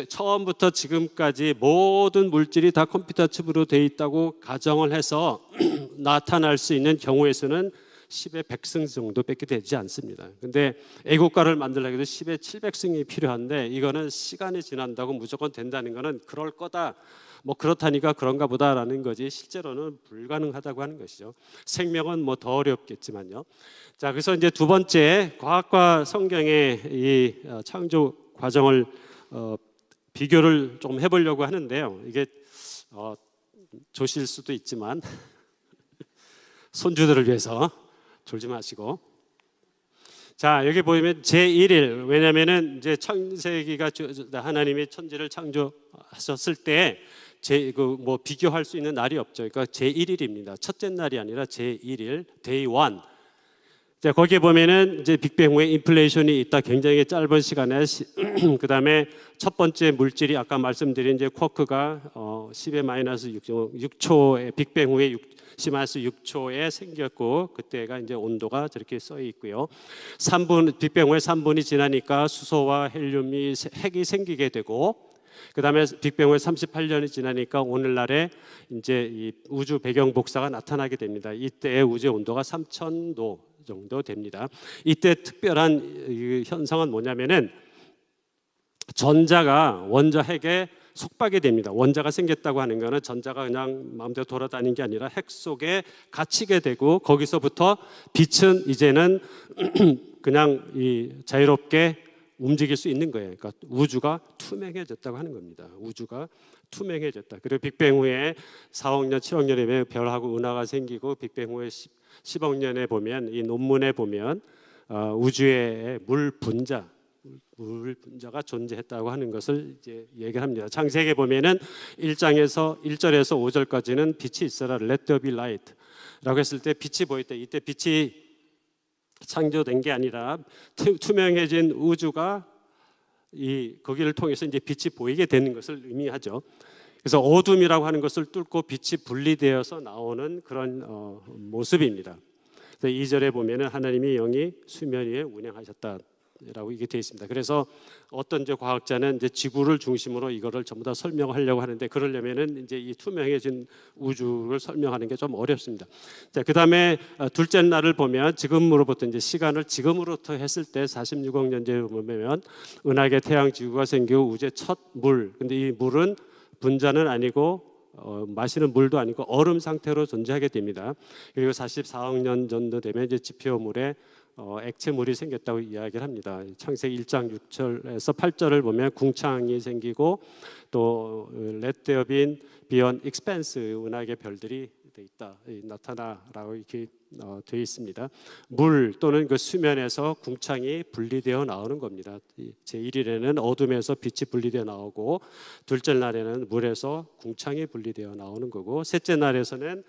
A: 처음부터 지금까지 모든 물질이 다 컴퓨터 칩으로 되어 있다고 가정을 해서 나타날 수 있는 경우의 수는 10의 100승 정도밖에 되지 않습니다. 근데 애국가를 만들려고 해도 10의 700승이 필요한데 이거는 시간이 지난다고 무조건 된다는 거는 그럴 거다. 그렇다니까 그런가 보다라는 거지 실제로는 불가능하다고 하는 것이죠. 생명은 더 어렵겠지만요. 자, 그래서 이제 두 번째 과학과 성경의 이 창조 과정을 비교를 좀 해보려고 하는데요. 이게 조실 수도 있지만 손주들을 위해서 졸지 마시고. 자, 여기 보면 제1일 왜냐하면은 이제 창세기가 하나님이 천지를 창조하셨을 때 비교할 수 있는 날이 없죠. 그러니까 제1일입니다. 첫째 날이 아니라 제1일, day 1. 자, 거기에 보면은 이제 빅뱅 후에 인플레이션이 있다. 굉장히 짧은 시간에 그다음에 첫 번째 물질이 아까 말씀드린 이제 쿼크가 10의 마이너스 6초에 빅뱅 후에 10 마이너스 6초에 생겼고 그때가 이제 온도가 저렇게 써 있고요. 빅뱅 후에 3분이 지나니까 수소와 헬륨이 핵이 생기게 되고 그다음에 빅뱅 후에 38년이 지나니까 오늘날에 이제 이 우주 배경 복사가 나타나게 됩니다. 이때의 우주의 온도가 3000도 정도 됩니다. 이때 특별한 현상은 뭐냐면은 전자가 원자 핵에 속박이 됩니다. 원자가 생겼다고 하는 것은 전자가 그냥 마음대로 돌아다니는 게 아니라 핵 속에 갇히게 되고 거기서부터 빛은 이제는 그냥 자유롭게 움직일 수 있는 거예요. 그러니까 우주가 투명해졌다고 하는 겁니다. 우주가 투명해졌다. 그리고 빅뱅 후에 4억 년, 7억 년에 별하고 은하가 생기고 빅뱅 후에 10억 년에 보면 이 논문에 보면 우주에 물 분자가 존재했다고 하는 것을 이제 얘기를 합니다. 창세기에 보면은 1장에서 1절에서 5절까지는 빛이 있어라, let there be light라고 했을 때 빛이 보일 때 이때 빛이 창조된 게 아니라 투명해진 우주가 거기를 통해서 이제 빛이 보이게 되는 것을 의미하죠. 그래서 어둠이라고 하는 것을 뚫고 빛이 분리되어서 나오는 그런 모습입니다. 2절에 보면은 하나님이 영이 수면 위에 운행하셨다라고 이게 되어 있습니다. 그래서 어떤 이제 과학자는 이제 지구를 중심으로 이거를 전부 다 설명하려고 하는데 그러려면은 이제 이 투명해진 우주를 설명하는 게 좀 어렵습니다. 자, 그다음에 둘째 날을 보면 지금으로부터 이제 시간을 지금으로부터 했을 때 46억 년 전에 보면 은하계, 태양, 지구가 생기고 우주의 첫 물. 근데 이 물은 분자는 아니고 마시는 물도 아니고 얼음 상태로 존재하게 됩니다. 그리고 44억 년 정도 되면 이제 지표물에 액체물이 생겼다고 이야기를 합니다. 창세기 1장 6절에서 8절을 보면 궁창이 생기고 또 let there be beyond expanse 은하계 별들이 돼 있다, 나타나라고 이렇게 되어 있습니다. 물 또는 그 수면에서 궁창이 분리되어 나오는 겁니다. 제1일에는 어둠에서 빛이 분리되어 나오고 둘째 날에는 물에서 궁창이 분리되어 나오는 거고 셋째 날에서는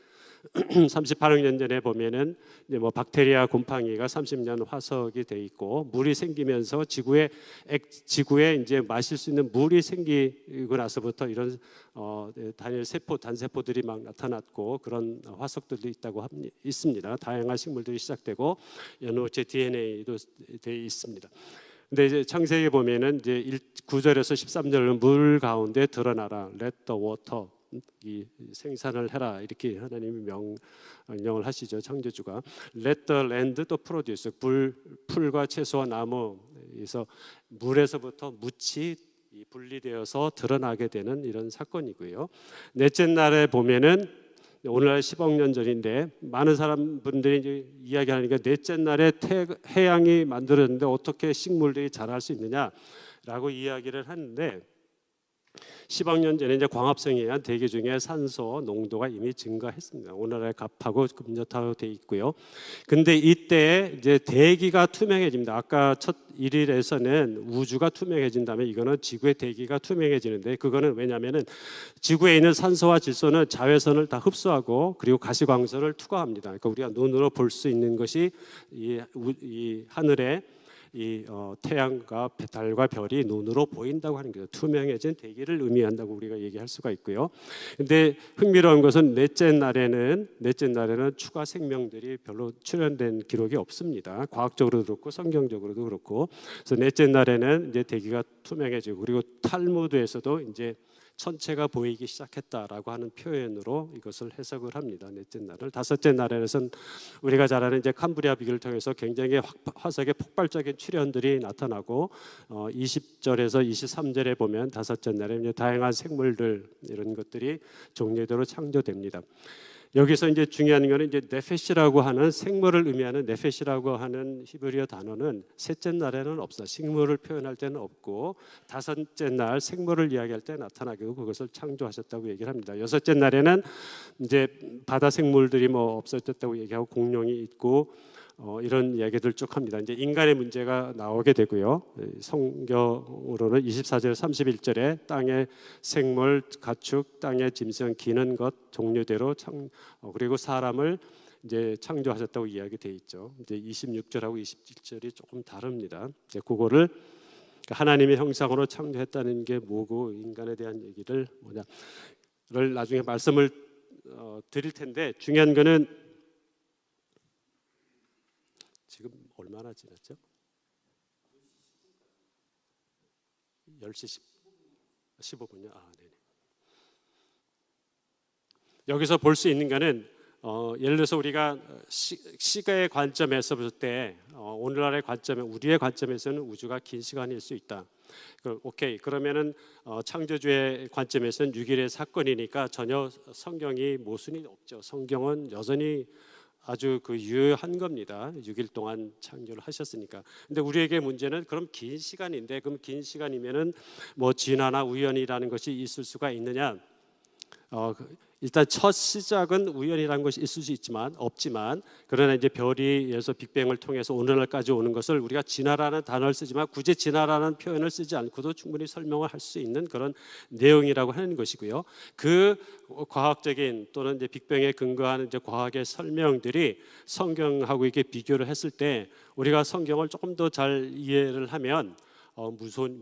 A: 38억 년 전에 보면은 이제 뭐 박테리아, 곰팡이가 30년 화석이 돼 있고 물이 생기면서 지구에 이제 마실 수 있는 물이 생기고 나서부터 이런 단일 세포, 단세포들이 막 나타났고 그런 화석들도 있습니다. 다양한 식물들이 시작되고 연호체 DNA도 돼 있습니다. 근데 이제 창세기에 보면은 이제 9절에서 13절은 물 가운데 드러나라, let the water 이 생산을 해라 이렇게 하나님이 명령을 하시죠. 창조주가 let the land 또 produce 풀과 채소와 나무에서 물에서부터 묻이 분리되어서 드러나게 되는 이런 사건이고요. 넷째 날에 보면은 오늘날 10억 년 전인데 많은 사람분들이 이제 이야기하니까 넷째 날에 해양이 만들어졌는데 어떻게 식물들이 자랄 수 있느냐라고 이야기를 하는데 10억 년 전에 이제 광합성에 의한 대기 중에 산소 농도가 이미 증가했습니다. 오늘날의 갑하고 금젓하고 돼 있고요. 근데 이때 이제 대기가 투명해집니다. 아까 첫 1일에서는 우주가 투명해진다면 이거는 지구의 대기가 투명해지는데 그거는 왜냐하면은 지구에 있는 산소와 질소는 자외선을 다 흡수하고 그리고 가시광선을 투과합니다. 그러니까 우리가 눈으로 볼 수 있는 것이 이 하늘에 태양과 달과 별이 눈으로 보인다고 하는 거죠. 투명해진 대기를 의미한다고 우리가 얘기할 수가 있고요. 근데 흥미로운 것은 넷째 날에는 추가 생명들이 별로 출현된 기록이 없습니다. 과학적으로도 그렇고 성경적으로도 그렇고. 그래서 넷째 날에는 이제 대기가 투명해지고 그리고 탈무드에서도 이제 천체가 보이기 시작했다라고 하는 표현으로 이것을 해석을 합니다. 넷째 날을. 다섯째 날에는 우리가 잘 아는 이제 캄브리아 비기를 통해서 굉장히 화석의 폭발적인 출현들이 나타나고 20절에서 23절에 보면 다섯째 날에 이제 다양한 생물들 이런 것들이 종류대로 창조됩니다. 여기서 이제 중요한 거는 이제 네페시라고 하는 생물을 의미하는 네페시라고 하는 히브리어 단어는 셋째 날에는 없어. 식물을 표현할 때는 없고 다섯째 날 생물을 이야기할 때 나타나게 하고 그것을 창조하셨다고 얘기를 합니다. 여섯째 날에는 이제 바다 생물들이 뭐 없어졌다고 얘기하고 공룡이 있고 이런 이야기들 쭉 합니다. 이제 인간의 문제가 나오게 되고요. 성경으로는 24절 31절에 땅의 생물, 가축, 땅의 짐승, 기는 것 종류대로 그리고 사람을 이제 창조하셨다고 이야기돼 있죠. 이제 26절하고 27절이 조금 다릅니다. 이제 그거를 하나님의 형상으로 창조했다는 게 뭐고 인간에 대한 얘기를 뭐냐를 나중에 말씀을 드릴 텐데 중요한 거는 지금 얼마나 지났죠? 10시 15분이요? 네네. 여기서 볼 수 있는 거는 예를 들어서 우리가 시간의 관점에서 볼 때 오늘날의 관점에 우리의 관점에서는 우주가 긴 시간일 수 있다. 오케이. 그러면은 창조주의 관점에서는 6일의 사건이니까 전혀 성경이 모순이 없죠. 성경은 여전히 아주 그 유효한 겁니다. 6일 동안 창조를 하셨으니까. 근데 우리에게 문제는 그럼 긴 시간인데, 그럼 긴 시간이면은 뭐 진화나 우연이라는 것이 있을 수가 있느냐? 일단 첫 시작은 우연이라는 것이 있을 수 없지만, 그러나 이제 별이에서 빅뱅을 통해서 오늘날까지 오는 것을 우리가 진화라는 단어를 쓰지만 굳이 진화라는 표현을 쓰지 않고도 충분히 설명을 할 수 있는 그런 내용이라고 하는 것이고요. 그 과학적인 또는 이제 빅뱅에 근거하는 이제 과학의 설명들이 성경하고 이렇게 비교를 했을 때 우리가 성경을 조금 더 잘 이해를 하면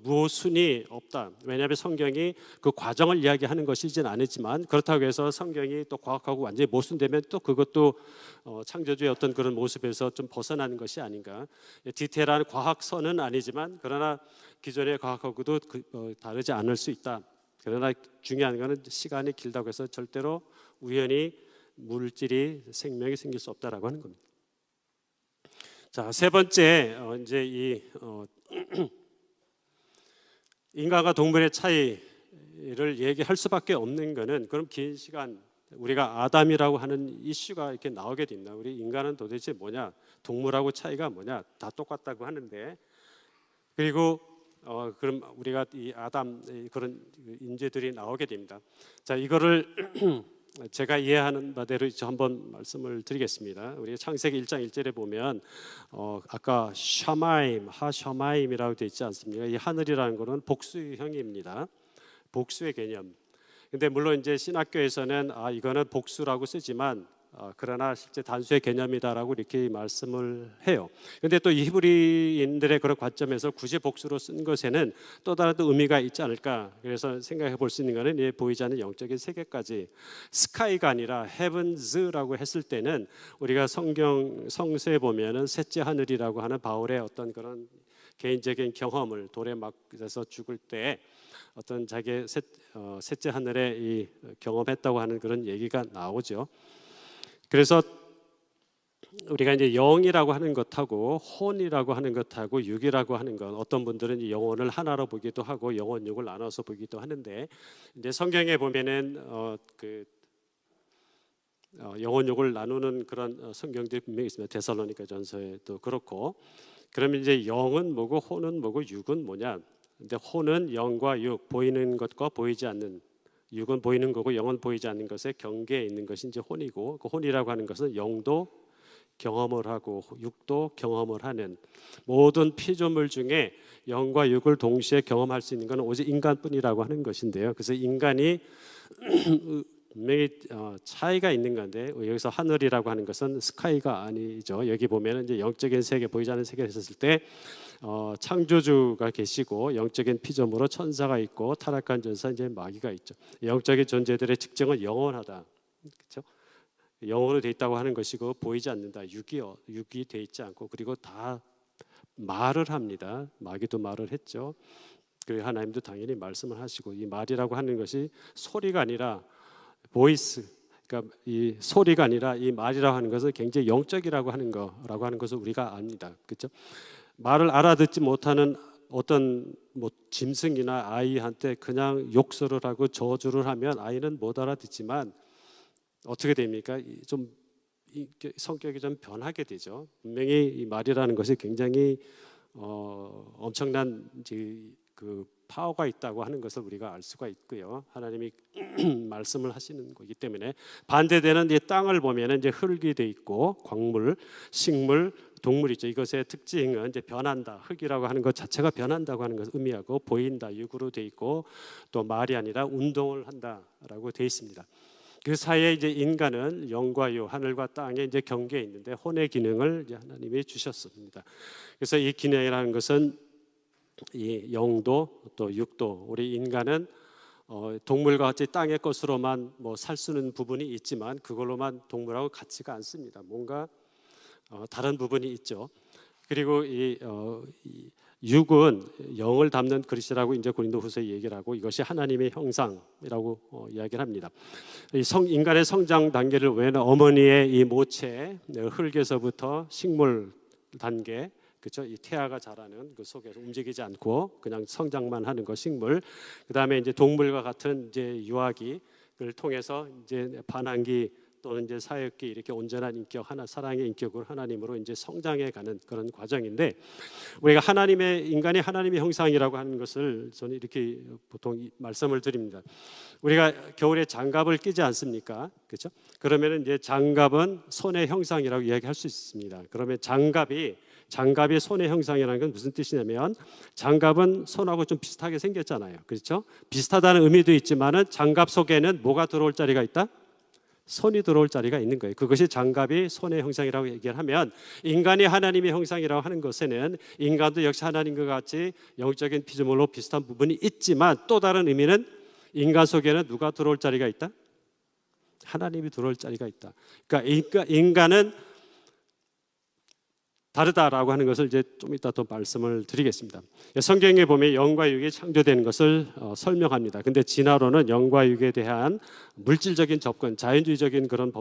A: 무오순이 없다. 왜냐하면 성경이 그 과정을 이야기하는 것이진 않지만, 그렇다고 해서 성경이 또 과학하고 완전히 모순되면 또 그것도 창조주의 어떤 그런 모습에서 좀 벗어나는 것이 아닌가. 디테일한 과학서는 아니지만 그러나 기존의 과학하고도 다르지 않을 수 있다. 그러나 중요한 것은 시간이 길다고 해서 절대로 우연히 물질이 생명이 생길 수 없다라고 하는 겁니다. 자, 세 번째 이제 이 인간과 동물의 차이를 얘기할 수밖에 없는 것은, 그럼 긴 시간 우리가 아담이라고 하는 이슈가 이렇게 나오게 된다. 우리 인간은 도대체 뭐냐? 동물하고 차이가 뭐냐? 다 똑같다고 하는데, 그리고 그럼 우리가 이 아담 그런 인재들이 나오게 됩니다. 자, 이거를 제가 이해하는 바대로 한번 말씀을 드리겠습니다. 우리 창세기 1장 1절에 보면 아까 샤마임, 하샤마임이라고 되어 있지 않습니까? 이 하늘이라는 것은 복수형입니다. 복수의 개념. 근데 물론 이제 신학교에서는 이거는 복수라고 쓰지만 그러나 실제 단수의 개념이다라고 이렇게 말씀을 해요. 그런데 또 히브리인들의 그런 관점에서 굳이 복수로 쓴 것에는 또 다른 의미가 있지 않을까. 그래서 생각해 볼 수 있는 것은 보이지 않는 영적인 세계까지, 스카이가 아니라 헤븐즈라고 했을 때는 우리가 성서에 보면은 셋째 하늘이라고 하는 바울의 어떤 그런 개인적인 경험을 돌에 맞아서 죽을 때 어떤 자기의 셋째 하늘에 이 경험했다고 하는 그런 얘기가 나오죠. 그래서 우리가 이제 영이라고 하는 것하고 혼이라고 하는 것하고 육이라고 하는 것, 어떤 분들은 영혼을 하나로 보기도 하고 영혼 육을 나눠서 보기도 하는데, 이제 성경에 보면은 영혼 육을 나누는 그런 성경들이 분명히 있습니다. 데살로니가전서에도 그렇고. 그러면 이제 영은 뭐고 혼은 뭐고 육은 뭐냐? 근데 혼은 영과 육, 보이는 것과 보이지 않는, 육은 보이는 거고 영은 보이지 않는 것의 경계에 있는 것이 이제 혼이고, 그 혼이라고 하는 것은 영도 경험을 하고 육도 경험을 하는, 모든 피조물 중에 영과 육을 동시에 경험할 수 있는 것은 오직 인간뿐이라고 하는 것인데요. 그래서 인간이 분명히 차이가 있는 건데, 여기서 하늘이라고 하는 것은 스카이가 아니죠. 여기 보면 이제 영적인 세계, 보이지 않는 세계를 했을 때 창조주가 계시고 영적인 피조물로 천사가 있고 타락한 전사 이제 마귀가 있죠. 영적인 존재들의 특징은 영원하다, 그렇죠? 영으로 돼 있다고 하는 것이고 보이지 않는다. 육이 돼 있지 않고, 그리고 다 말을 합니다. 마귀도 말을 했죠. 그리고 하나님도 당연히 말씀을 하시고, 이 말이라고 하는 것이 소리가 아니라 보이스, 그러니까 이 소리가 아니라 이 말이라고 하는 것은 굉장히 영적이라고 하는 거라고 하는 것을 우리가 압니다. 그렇죠? 말을 알아듣지 못하는 어떤 짐승이나 아이한테 그냥 욕설을 하고 저주를 하면 아이는 못 알아듣지만 어떻게 됩니까? 좀 성격이 좀 변하게 되죠. 분명히 이 말이라는 것이 굉장히 엄청난 그 파워가 있다고 하는 것을 우리가 알 수가 있고요. 하나님이 말씀을 하시는 거기 때문에. 반대되는 이 땅을 보면 이제 흙이 돼 있고 광물, 식물, 동물 있죠. 이것의 특징은 이제 변한다. 흙이라고 하는 것 자체가 변한다고 하는 것을 의미하고, 보인다, 육으로 돼 있고, 또 말이 아니라 운동을 한다라고 돼 있습니다. 그 사이에 이제 인간은 영과 육, 하늘과 땅의 이제 경계에 있는데 혼의 기능을 이제 하나님이 주셨습니다. 그래서 이 기능이라는 것은 이 영도 또 육도, 우리 인간은 동물과 같이 땅의 것으로만 살 수는 부분이 있지만 그걸로만 동물하고 같지가 않습니다. 뭔가 다른 부분이 있죠. 그리고 이 육은 영을 담는 그릇이라고 이제 고린도후서에 얘기를 하고, 이것이 하나님의 형상이라고 이야기를 합니다. 인간의 성장 단계를 보면 어머니의 이 모체, 흙에서부터 식물 단계, 그렇죠? 이 태아가 자라는 그 속에서 움직이지 않고 그냥 성장만 하는 거 식물. 그다음에 이제 동물과 같은 이제 유아기를 통해서 이제 반항기 또는 이제 사역계 이렇게 온전한 인격, 사랑의 인격으로 하나님으로 이제 성장해가는 그런 과정인데, 우리가 인간이 하나님의 형상이라고 하는 것을 저는 이렇게 보통 말씀을 드립니다. 우리가 겨울에 장갑을 끼지 않습니까? 그렇죠? 그러면 이제 장갑은 손의 형상이라고 이야기할 수 있습니다. 그러면 장갑이 손의 형상이라는 건 무슨 뜻이냐면, 장갑은 손하고 좀 비슷하게 생겼잖아요. 그렇죠? 비슷하다는 의미도 있지만은 장갑 속에는 뭐가 들어올 자리가 있다? 손이 들어올 자리가 있는 거예요. 그것이 장갑이 손의 형상이라고 얘기를 하면, 인간이 하나님의 형상이라고 하는 것에는 인간도 역시 하나님과 같이 영적인 피조물로 비슷한 부분이 있지만, 또 다른 의미는 인간 속에는 누가 들어올 자리가 있다? 하나님이 들어올 자리가 있다. 그러니까 인간은 다르다라고 하는 것을 이제 좀 이따 더 말씀을 드리겠습니다. 성경에 보면 영과 육이 창조되는 것을 설명합니다. 근데 진화론은 영과 육에 대한 물질적인 접근, 자연주의적인 그런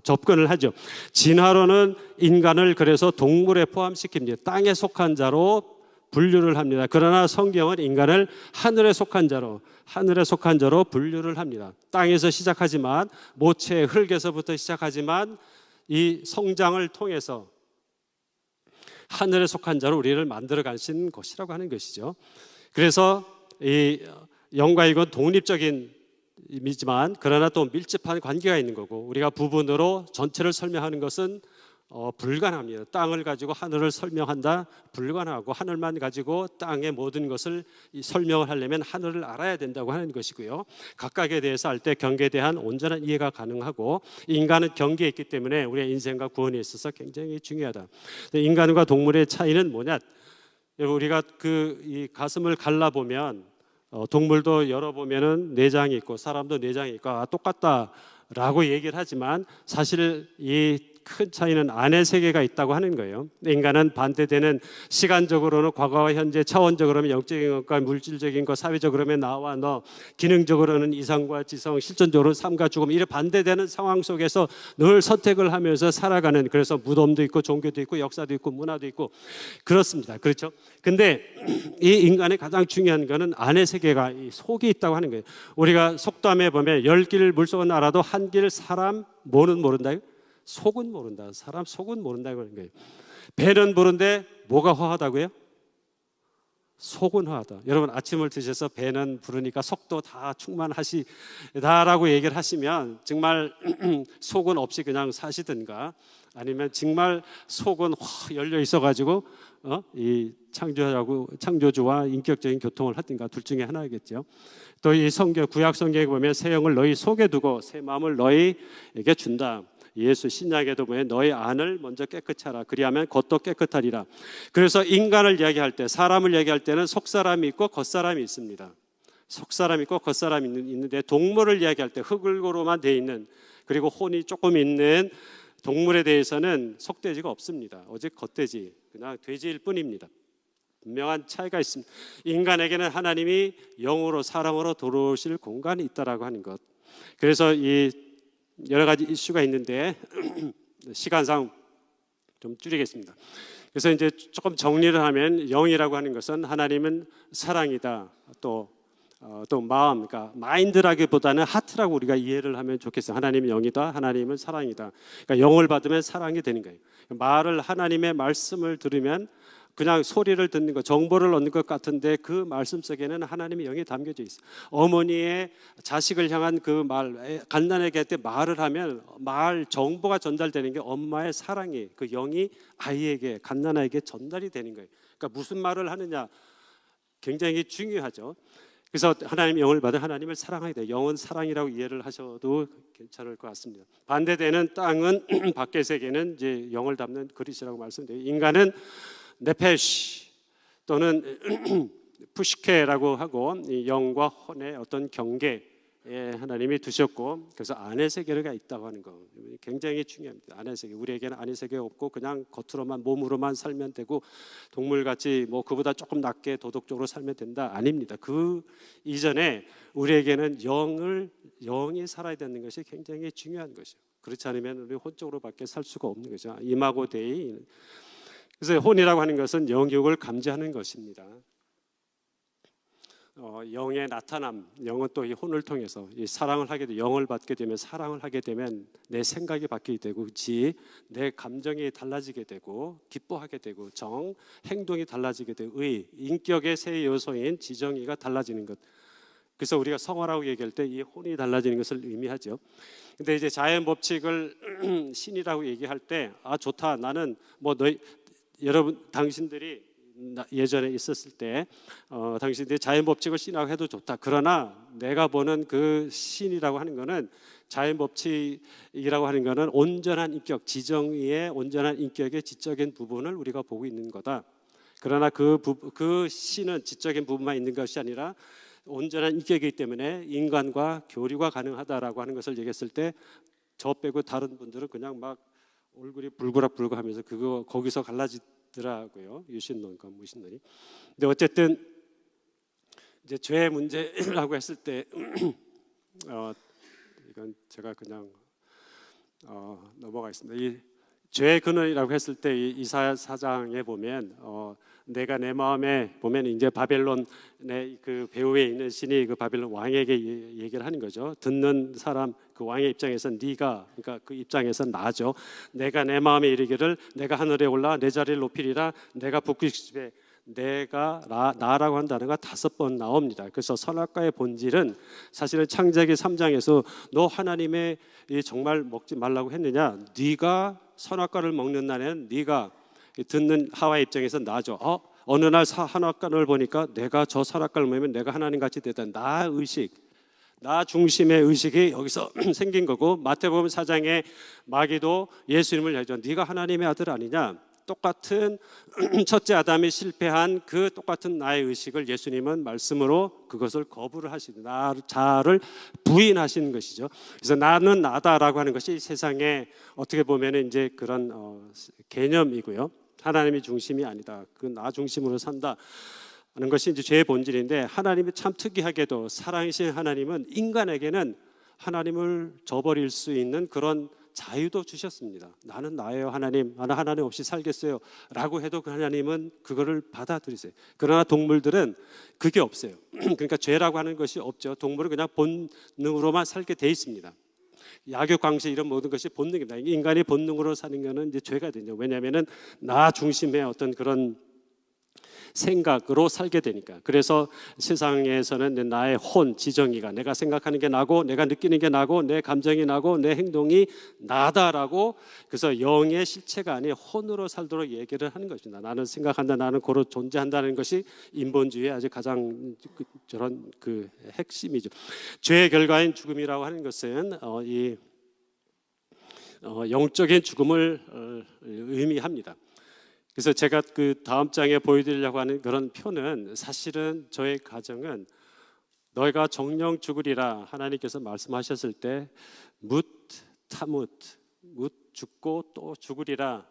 A: 접근을 하죠. 진화론은 인간을 그래서 동물에 포함시킵니다. 땅에 속한 자로 분류를 합니다. 그러나 성경은 인간을 하늘에 속한 자로 분류를 합니다. 땅에서 시작하지만, 모체 흙에서부터 시작하지만, 이 성장을 통해서 하늘에 속한 자로 우리를 만들어 가신 것이라고 하는 것이죠. 그래서 이 영과 육은 독립적인 의미지만, 그러나 또 밀접한 관계가 있는 거고, 우리가 부분으로 전체를 설명하는 것은 불가능합니다. 땅을 가지고 하늘을 설명한다? 불가능하고, 하늘만 가지고 땅의 모든 것을 설명을 하려면 하늘을 알아야 된다고 하는 것이고요. 각각에 대해서 할 때 경계에 대한 온전한 이해가 가능하고, 인간은 경계에 있기 때문에 우리의 인생과 구원에 있어서 굉장히 중요하다. 인간과 동물의 차이는 뭐냐? 우리가 이 가슴을 갈라보면 동물도 열어보면은 내장이 있고 사람도 내장이 있고 똑같다라고 얘기를 하지만, 사실 이 큰 차이는 안의 세계가 있다고 하는 거예요. 인간은 반대되는, 시간적으로는 과거와 현재, 차원적으로는 영적인 것과 물질적인 것, 사회적으로는 나와 너, 기능적으로는 이성과 지성, 실존적으로는 삶과 죽음, 이런 반대되는 상황 속에서 늘 선택을 하면서 살아가는, 그래서 무덤도 있고 종교도 있고 역사도 있고 문화도 있고 그렇습니다. 그렇죠? 근데 이 인간의 가장 중요한 거는 안의 세계가, 이 속이 있다고 하는 거예요. 우리가 속담에 보면 10길 물속은 알아도 한 길 사람 뭐는 모른다. 속은 모른다. 사람 속은 모른다고 하는 거예요. 배는 부른데 뭐가 허하다고요? 속은 허하다. 여러분, 아침을 드셔서 배는 부르니까 속도 다 충만하시다라고 얘기를 하시면, 정말 속은 없이 그냥 사시든가, 아니면 정말 속은 확 열려 있어가지고 이 창조주와 인격적인 교통을 하든가, 둘 중에 하나겠죠. 또 이 구약 성경에 보면 새 영을 너희 속에 두고 새 마음을 너희에게 준다. 예수 신약에도 보면 너희 안을 먼저 깨끗이 하라. 그리하면 겉도 깨끗하리라. 그래서 인간을 이야기할 때, 사람을 이야기할 때는 속사람이 있고 겉사람이 있습니다. 속사람이 있고 겉사람이 있는데, 동물을 이야기할 때 흙으로만 되어 있는, 그리고 혼이 조금 있는 동물에 대해서는 속돼지가 없습니다. 오직 겉돼지, 그냥 돼지일 뿐입니다. 분명한 차이가 있습니다. 인간에게는 하나님이 영으로, 사랑으로 들어오실 공간이 있다라고 하는 것. 그래서 이 여러 가지 이슈가 있는데 시간상 좀 줄이겠습니다. 그래서 이제 조금 정리를 하면, 영이라고 하는 것은 하나님은 사랑이다. 또 마음, 그러니까 마인드라기보다는 하트라고 우리가 이해를 하면 좋겠어요. 하나님은 영이다, 하나님은 사랑이다. 그러니까 영을 받으면 사랑이 되는 거예요. 하나님의 말씀을 들으면 그냥 소리를 듣는 것, 정보를 얻는 것 같은데, 그 말씀 속에는 하나님의 영이 담겨져 있어요. 어머니의 자식을 향한 그 말, 갓난아기한테 할 때 말을 하면 정보가 전달되는 게 엄마의 사랑이, 그 영이 아이에게, 갓난아기에게 전달이 되는 거예요. 그러니까 무슨 말을 하느냐 굉장히 중요하죠. 그래서 하나님의 영을 받아 하나님을 사랑하게 돼요. 영은 사랑이라고 이해를 하셔도 괜찮을 것 같습니다. 반대되는 땅은 밖의 세계는 이제 영을 담는 그릇이라고 말씀드려요. 인간은 네페시 또는 푸시케라고 하고, 이 영과 혼의 어떤 경계에 하나님이 두셨고, 그래서 안의 세계가 있다고 하는 거 굉장히 중요합니다. 안의 세계, 우리에게는 안의 세계가 없고 그냥 겉으로만, 몸으로만 살면 되고, 동물같이 뭐 그보다 조금 낮게 도덕적으로 살면 된다, 아닙니다. 그 이전에 우리에게는 영이 살아야 되는 것이 굉장히 중요한 것이죠. 그렇지 않으면 우리 혼적으로밖에 살 수가 없는 거죠. 이마고 데이. 그래서 혼이라고 하는 것은 영육을 감지하는 것입니다. 영의 나타남, 영은 또 이 혼을 통해서 이 사랑을 하게 되 영을 받게 되면 사랑을 하게 되면 내 생각이 바뀌게 되고 내 감정이 달라지게 되고 기뻐하게 되고 행동이 달라지게 되고 인격의 새 요소인 지정의가 달라지는 것. 그래서 우리가 성화라고 얘기할 때 이 혼이 달라지는 것을 의미하죠. 근데 이제 자연 법칙을 신이라고 얘기할 때 좋다. 나는 여러분 당신들이 예전에 있었을 때 당신들이 자연 법칙을 신이라고 해도 좋다. 그러나 내가 보는 그 신이라고 하는 거는 자연 법칙이라고 하는 거는 온전한 인격, 지정의의 온전한 인격의 지적인 부분을 우리가 보고 있는 거다. 그러나 그 신은 지적인 부분만 있는 것이 아니라 온전한 인격이기 때문에 인간과 교류가 가능하다라고 하는 것을 얘기했을 때 저 빼고 다른 분들은 그냥 막 얼굴이 불그락불그하면서 거기서 갈라지더라고요. 유신론과 무신론이. 근데 어쨌든 이제 죄의 문제라고 했을 때 이건 제가 그냥 넘어가겠습니다. 이 죄의 근원이라고 했을 때 이사야 4장에 보면 내가 내 마음에 보면 이제 바벨론의 그 배후에 있는 신이 그 바벨론 왕에게 얘기를 하는 거죠. 듣는 사람 그 왕의 입장에서는 그러니까 그 입장에서는 나죠. 내가 내 마음에 이르기를 내가 하늘에 올라 내 자리를 높이리라. 내가 북극집에 나라고 한 단어가 5번 나옵니다. 그래서 선악과의 본질은 사실은 창세기 3장에서 너 하나님의 정말 먹지 말라고 했느냐? 네가 선악과를 먹는 날에는 네가 듣는 하와의 입장에서 나죠. 어느 날 선악과를 보니까 내가 저 선악과를 먹으면 내가 하나님 같이 되다. 나 의식, 나 중심의 의식이 여기서 생긴 거고 마태복음 4장에 마귀도 예수님을 얘기하죠. 네가 하나님의 아들 아니냐? 똑같은 첫째 아담이 실패한 그 똑같은 나의 의식을 예수님은 말씀으로 그것을 거부를 하시는 자를 부인하시는 것이죠. 그래서 나는 나다라고 하는 것이 세상에 어떻게 보면 이제 그런 개념이고요. 하나님이 중심이 아니다. 그 나 중심으로 산다. 하는 것이 이제 죄의 본질인데 하나님이 참 특이하게도 사랑이신 하나님은 인간에게는 하나님을 저버릴 수 있는 그런 자유도 주셨습니다. 나는 나예요 하나님, 나는 하나님 없이 살겠어요 라고 해도 그 하나님은 그거를 받아들이세요. 그러나 동물들은 그게 없어요. 그러니까 죄라고 하는 것이 없죠. 동물은 그냥 본능으로만 살게 돼 있습니다. 약육 강세 이런 모든 것이 본능입니다. 인간이 본능으로 사는 것은 이제 죄가 되죠. 왜냐하면은 나 중심의 어떤 그런 생각으로 살게 되니까. 그래서 세상에서는 나의 혼, 지정의가 내가 생각하는 게 나고 내가 느끼는 게 나고 내 감정이 나고 내 행동이 나다라고 그래서 영의 실체가 아닌 혼으로 살도록 얘기를 하는 것입니다. 나는 생각한다, 나는 고로 존재한다는 것이 인본주의의 아주 가장 저런 그 핵심이죠. 죄의 결과인 죽음이라고 하는 것은 영적인 죽음을 의미합니다. 그래서 제가 그 다음 장에 보여드리려고 하는 그런 표는 사실은 저의 가정은 너희가 정령 죽으리라 하나님께서 말씀하셨을 때 뭇 죽고 또 죽으리라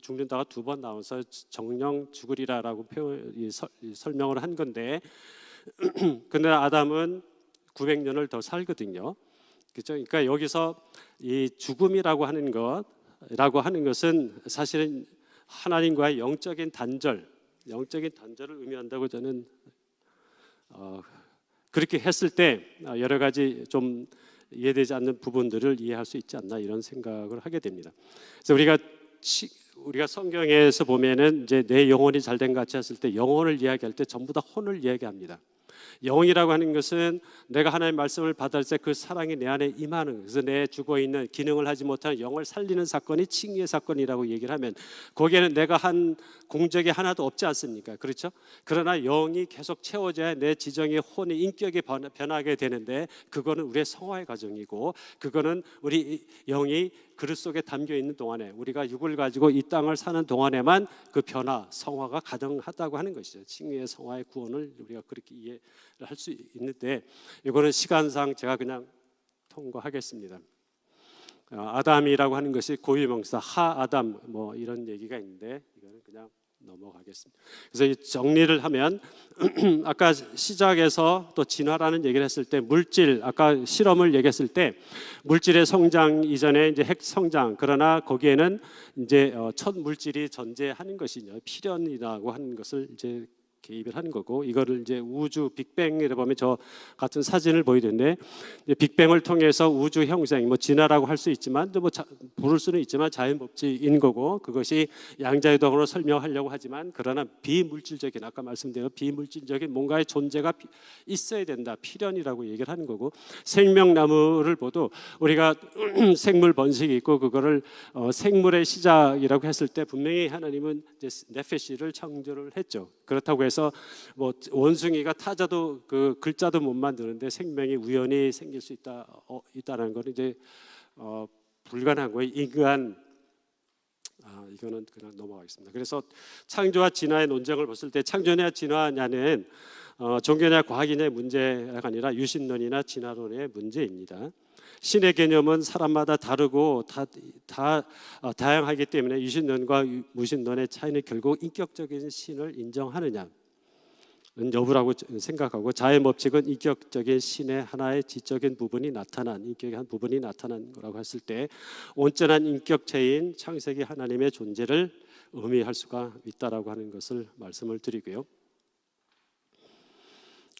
A: 죽는다가 2번 나와서 정령 죽으리라라고 설명을 한 건데 근데 아담은 900년을 더 살거든요. 그렇죠? 그러니까 여기서 이 죽음이라고 하는 것은 사실은 하나님과의 영적인 단절을 의미한다고 저는 그렇게 했을 때 여러 가지 좀 이해되지 않는 부분들을 이해할 수 있지 않나 이런 생각을 하게 됩니다. 그래서 우리가 성경에서 보면은 이제 내 영혼이 잘된 같이 했을 때 영혼을 이야기할 때 전부 다 혼을 이야기합니다. 영이라고 하는 것은 내가 하나님의 말씀을 받을 때 그 사랑이 내 안에 임하는, 그래서 내 죽어있는 기능을 하지 못하는 영을 살리는 사건이 칭의의 사건이라고 얘기를 하면 거기에는 내가 한 공적이 하나도 없지 않습니까? 그렇죠? 그러나 영이 계속 채워져야 내 지정의 혼의 인격이 변하게 되는데 그거는 우리의 성화의 과정이고 그거는 우리 영이 그릇 속에 담겨 있는 동안에 우리가 육을 가지고 이 땅을 사는 동안에만 그 변화, 성화가 가능하다고 하는 것이죠. 칭의의 성화의 구원을 우리가 그렇게 이해를 할 수 있는데 이거는 시간상 제가 그냥 통과하겠습니다. 아담이라고 하는 것이 고유명사 하아담 뭐 이런 얘기가 있는데 이거는 그냥 넘어가겠습니다. 그래서 이 정리를 하면 아까 시작에서 또 진화라는 얘기를 했을 때 물질, 아까 실험을 얘기했을 때 물질의 성장 이전에 이제 핵 성장, 그러나 거기에는 이제 첫 물질이 존재하는 것이죠. 필연이라고 하는 것을 이제 개입을 하는 거고, 이거를 이제 우주 빅뱅이라 보면 저 같은 사진을 보이던데, 빅뱅을 통해서 우주 형성, 뭐 진화라고 할 수 있지만 또 뭐 부를 수는 있지만 자연 법칙인 거고, 그것이 양자이동으로 설명하려고 하지만 그러나 비물질적인, 아까 말씀드린 비물질적인 뭔가의 존재가 있어야 된다, 필연이라고 얘기를 하는 거고, 생명나무를 보도 우리가 생물 번식이 있고 그거를 생물의 시작이라고 했을 때 분명히 하나님은 이제 네페시를 창조를 했죠. 그렇다고 해서 뭐 원숭이가 타자도 그 글자도 못 만드는데 생명이 우연히 생길 수 있다는 건 이제 불가능한 거예요. 인간 이거는 그냥 넘어가겠습니다. 그래서 창조와 진화의 논쟁을 봤을 때 창조냐 진화냐는 종교냐 과학이냐의 문제가 아니라 유신론이나 진화론의 문제입니다. 신의 개념은 사람마다 다르고 다양하기 때문에 유신론과 무신론의 차이는 결국 인격적인 신을 인정하느냐 여부라고 생각하고, 자연 법칙은 인격적인 신의 하나의 지적인 부분이 나타난, 인격의 한 부분이 나타난 거라고 했을 때 온전한 인격체인 창세기 하나님의 존재를 의미할 수가 있다라고 하는 것을 말씀을 드리고요.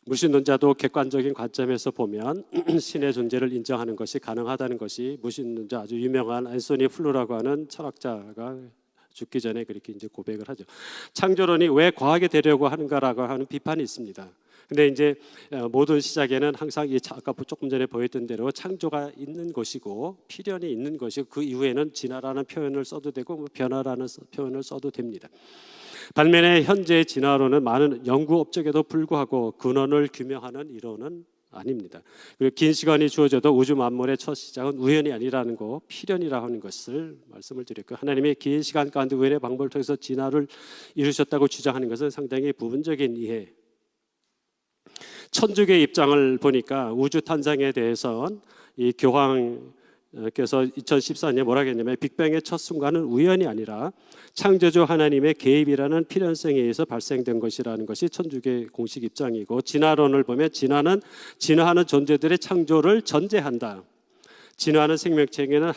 A: 무신론자도 객관적인 관점에서 보면 신의 존재를 인정하는 것이 가능하다는 것이 무신론자 아주 유명한 앤소니 플루라고 하는 철학자가 죽기 전에 그렇게 이제 고백을 하죠. 창조론이 왜 과하게 되려고 하는가라고 하는 비판이 있습니다. 근데 이제 모든 시작에는 항상 아까 조금 전에 보였던 대로 창조가 있는 것이고 필연이 있는 것이고, 그 이후에는 진화라는 표현을 써도 되고 변화라는 표현을 써도 됩니다. 반면에 현재 진화론은 많은 연구 업적에도 불구하고 근원을 규명하는 이론은 아닙니다. 그리고 긴 시간이 주어져도 우주 만물의 첫 시작은 우연이 아니라는 거, 필연이라고 하는 것을 말씀을 드렸고, 하나님의 긴 시간 가운데 우연의 방법을 통해서 진화를 이루셨다고 주장하는 것은 상당히 부분적인 이해. 천주교의 입장을 보니까 우주 탄생에 대해서는 이 교황께서 2014년에 뭐라 했냐면 빅뱅의 첫 순간은 우연이 아니라 창조주 하나님의 개입이라는 필연성에 의해서 발생된 것이라는 것이 천주교의 공식 입장이고, 진화론을 보면 진화는 진화하는 존재들의 창조를 전제한다. 진화하는 생명체에는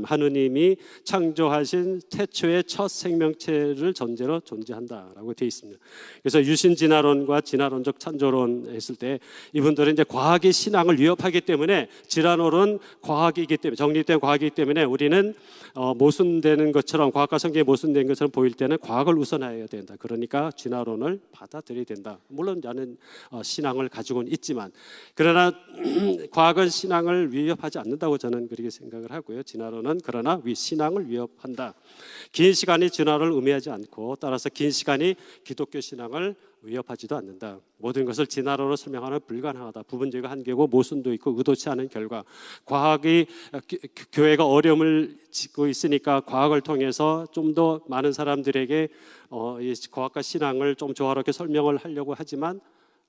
A: 하느님이 창조하신 태초의 첫 생명체를 전제로 존재한다라고 되어 있습니다. 그래서 유신 진화론과 진화론적 창조론 했을 때 이분들은 이제 과학이 신앙을 위협하기 때문에, 진화론은 과학이기 때문에, 정립된 과학이기 때문에 우리는 모순되는 것처럼, 과학과 성경에 모순된 것처럼 보일 때는 과학을 우선해야 된다. 그러니까 진화론을 받아들여야 된다. 물론 나는 신앙을 가지고는 있지만, 그러나 과학은 신앙을 위협하지 않는다고 저는 그렇게 생각을 하고요. 진화론은 그러나 신앙을 위협한다. 긴 시간이 진화를 의미하지 않고, 따라서 긴 시간이 기독교 신앙을 위협하지도 않는다. 모든 것을 진화론으로 설명하는 불가능하다. 부분적인 한계고 모순도 있고 의도치 않은 결과, 과학이 교회가 어려움을 짓고 있으니까 과학을 통해서 좀 더 많은 사람들에게 과학과 신앙을 좀 조화롭게 설명을 하려고 하지만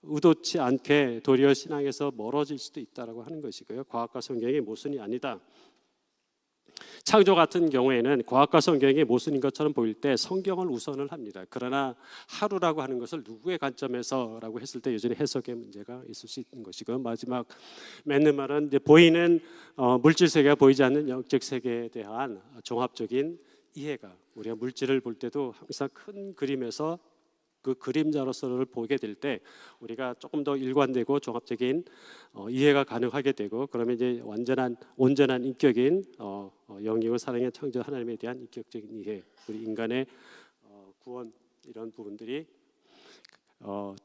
A: 의도치 않게 도리어 신앙에서 멀어질 수도 있다라고 하는 것이고요. 과학과 성경이 모순이 아니다. 창조 같은 경우에는 과학과 성경이 모순인 것처럼 보일 때 성경을 우선을 합니다. 그러나 하루라고 하는 것을 누구의 관점에서라고 했을 때 여전히 해석의 문제가 있을 수 있는 것이고, 마지막 맺는 말은 이제 보이는 물질 세계가 보이지 않는 영적 세계에 대한 종합적인 이해가, 우리가 물질을 볼 때도 항상 큰 그림에서 그 그림자로서를 보게 될 때 우리가 조금 더 일관되고 종합적인 이해가 가능하게 되고, 그러면 이제 온전한 인격인 영육을 사랑의 창조 하나님에 대한 인격적인 이해, 우리 인간의 구원, 이런 부분들이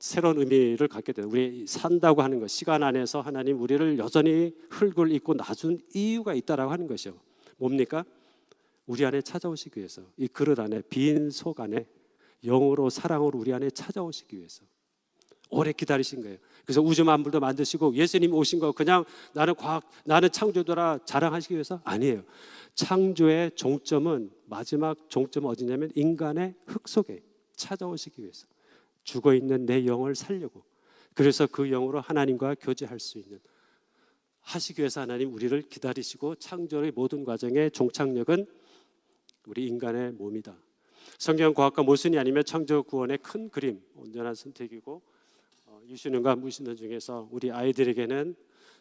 A: 새로운 의미를 갖게 되는, 우리 산다고 하는 것, 시간 안에서 하나님 우리를 여전히 흙을 입고 놔준 이유가 있다라고 하는 것이요. 뭡니까? 우리 안에 찾아오시기 위해서, 이 그릇 안에, 빈 속 안에 영으로, 사랑으로 우리 안에 찾아오시기 위해서 오래 기다리신 거예요. 그래서 우주 만물도 만드시고 예수님 오신 거 그냥 나는 창조자라 자랑하시기 위해서 아니에요. 창조의 종점은, 마지막 종점은 어디냐면 인간의 흙 속에 찾아오시기 위해서, 죽어있는 내 영을 살려고, 그래서 그 영으로 하나님과 교제할 수 있는, 하시기 위해서 하나님 우리를 기다리시고, 창조의 모든 과정의 종착역은 우리 인간의 몸이다. 성경 과학과 모순이 아니면 창조 구원의 큰 그림, 온전한 선택이고, 유신론과 무신론 중에서 우리 아이들에게는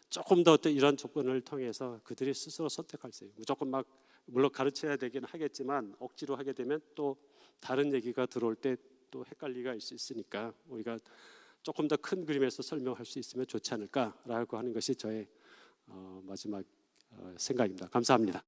A: 조금 더 이런 조건을 통해서 그들이 스스로 선택할 수 있어요. 무조건 물론 가르쳐야 되긴 하겠지만 억지로 하게 되면 또 다른 얘기가 들어올 때 또 헷갈리가 있을 수 있으니까 우리가 조금 더 큰 그림에서 설명할 수 있으면 좋지 않을까라고 하는 것이 저의 마지막 생각입니다. 감사합니다.